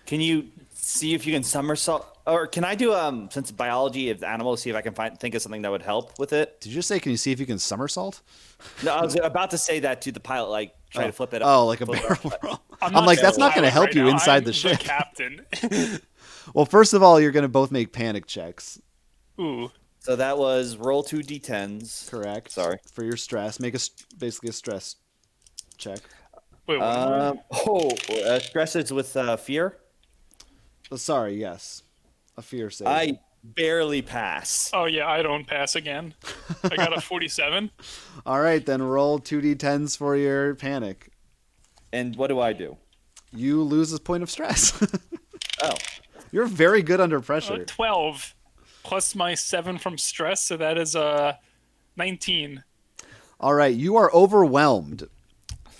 Can you see if you can somersault? Or can I do since biology of animals, see if I can think of something that would help with it? Did you just say, can you see if you can somersault? No, I was about to say that to the pilot, like try to flip it up. Oh, like a flip it barrel up. roll. I'm I'm like, the that's not going to pilot help right you now. inside I'm the ship. captain. Well, first of all, you're going to both make panic checks. Ooh. So that was roll 2 d10s. Correct. Sorry. For your stress. Make basically a stress check. Wait, what? Stress is with fear. Sorry, yes. A fear save. I barely pass. Oh yeah, I don't pass again. I got a 47. All right, then roll 2d10s for your panic. And what do I do? You lose a point of stress. Oh. You're very good under pressure. 12 plus my 7 from stress, so that is 19. All right, you are overwhelmed.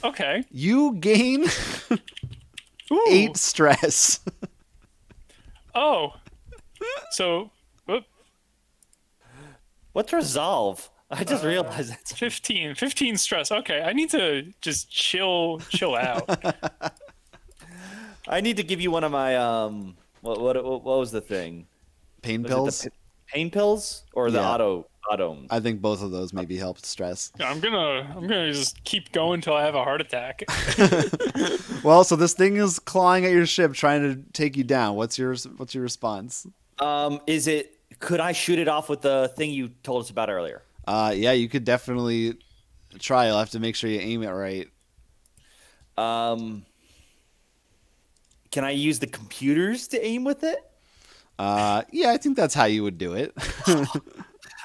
Okay. You gain Ooh. 8 stress. Oh. So, whoop, What's resolve? I just realized that. 15. 15 stress. Okay, I need to just chill out. I need to give you one of my what was the thing? Pain Was pills? it the pain pills or the Yeah. auto? I think both of those maybe help stress. Yeah, I'm gonna just keep going until I have a heart attack. Well, so this thing is clawing at your ship, trying to take you down. What's your response? Could I shoot it off with the thing you told us about earlier? Yeah, you could definitely try. You'll have to make sure you aim it right. Can I use the computers to aim with it? Yeah, I think that's how you would do it.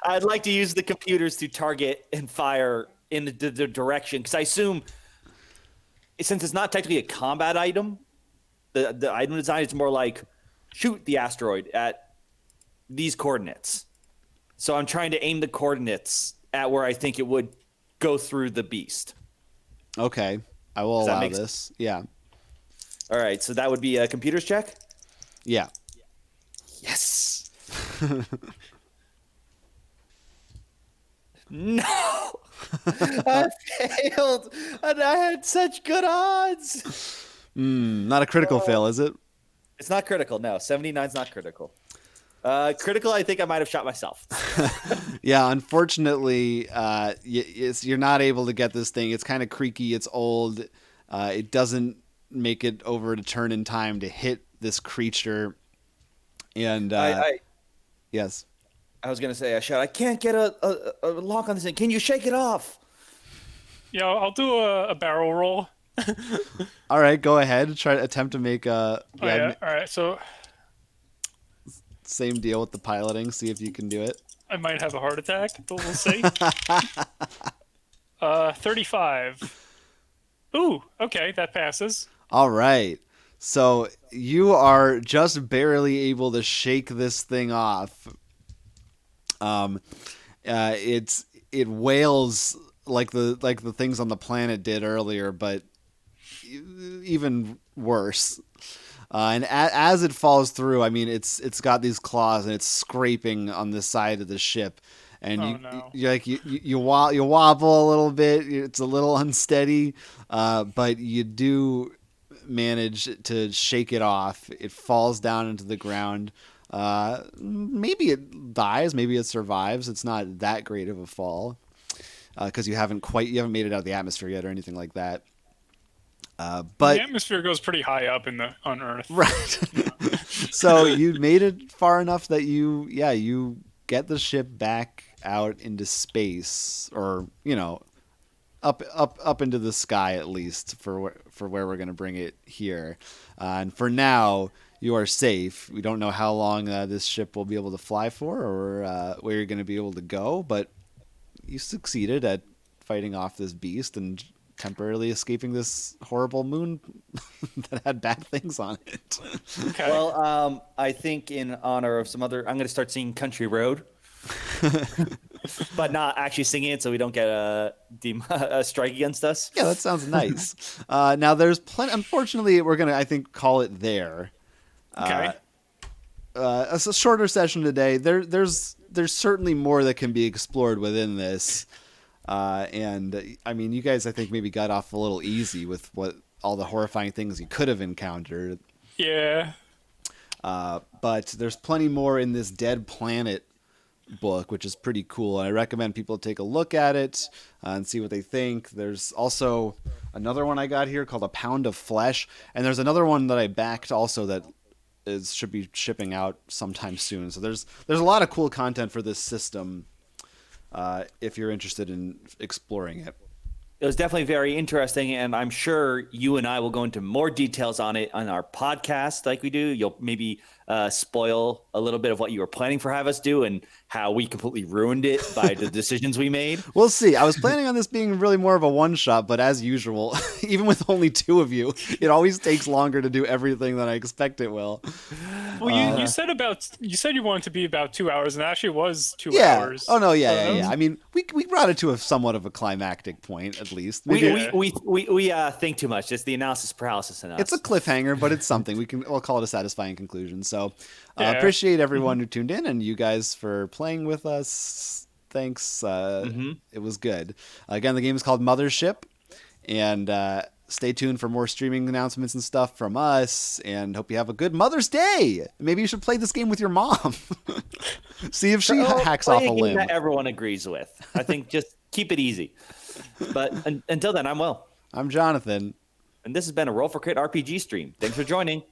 I'd like to use the computers to target and fire in the direction, because I assume, since it's not technically a combat item, the item design is more like shoot the asteroid at these coordinates. So I'm trying to aim the coordinates at where I think it would go through the beast. Okay, I will Does that allow make this. Yeah, All right, so that would be a computers check. yeah. Yes. No, I failed, and I had such good odds. Not a critical fail, is it? It's not critical. No, 79's not critical. Critical, I think I might have shot myself. Yeah, unfortunately, you're not able to get this thing. It's kind of creaky. It's old. It doesn't make it over to turn in time to hit this creature. And yes, I was gonna say, I can't get a lock on this thing. Can you shake it off? Yeah, I'll do a barrel roll. all right, go ahead. Try to attempt to make a Oh, yeah. All right, so same deal with the piloting. See if you can do it. I might have a heart attack, but we'll see. 35. Ooh, okay, that passes. All right. So you are just barely able to shake this thing off. It wails like the things on the planet did earlier, but even worse. And as it falls through, I mean, it's got these claws and it's scraping on the side of the ship. And you wobble a little bit. It's a little unsteady, but you do manage to shake it off. It falls down into the ground. Maybe it dies. Maybe it survives. It's not that great of a fall because you haven't made it out of the atmosphere yet or anything like that. But the atmosphere goes pretty high up on Earth. Right. So you made it far enough that you get the ship back out into space, or up into the sky at least for where we're going to bring it here. And for now, you are safe. We don't know how long this ship will be able to fly for, or where you're going to be able to go, but you succeeded at fighting off this beast and temporarily escaping this horrible moon that had bad things on it. Okay. Well, I think in honor of some other, I'm going to start singing Country Road, but not actually singing it so we don't get a strike against us. Yeah, that sounds nice. Now there's plenty. Unfortunately, we're going to, I think, call it there. Okay. It's a shorter session today. There's certainly more that can be explored within this. And I mean, you guys, I think maybe got off a little easy with all the horrifying things you could have encountered. Yeah. But there's plenty more in this Dead Planet book, which is pretty cool. And I recommend people take a look at it and see what they think. There's also another one I got here called A Pound of Flesh. And there's another one that I backed also that should be shipping out sometime soon. So there's a lot of cool content for this system. If you're interested in exploring it. It was definitely very interesting, and I'm sure you and I will go into more details on it on our podcast like we do. You'll maybe spoil a little bit of what you were planning for have us do and how we completely ruined it by the decisions we made. We'll see. I was planning on this being really more of a one-shot, but as usual, even with only 2 of you, it always takes longer to do everything than I expect it will. Well, you said you wanted to be about 2 hours, and it actually was 2 Yeah. hours. Oh no. Yeah. I mean, we brought it to a somewhat of a climactic point, at least. We Yeah. think too much. It's the analysis paralysis in us. It's a cliffhanger, but it's something we'll call it a satisfying conclusion. So, Yeah. appreciate everyone who tuned in and you guys for playing with us. Thanks. It was good. Again, the game is called Mothership, and stay tuned for more streaming announcements and stuff from us. And hope you have a good Mother's Day. Maybe you should play this game with your mom. See if she hacks off a game limb. that everyone agrees with. I think just keep it easy. But until then, I'm Will. I'm Jonathan. And this has been a Roll for Crit RPG stream. Thanks for joining.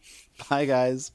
Bye, guys.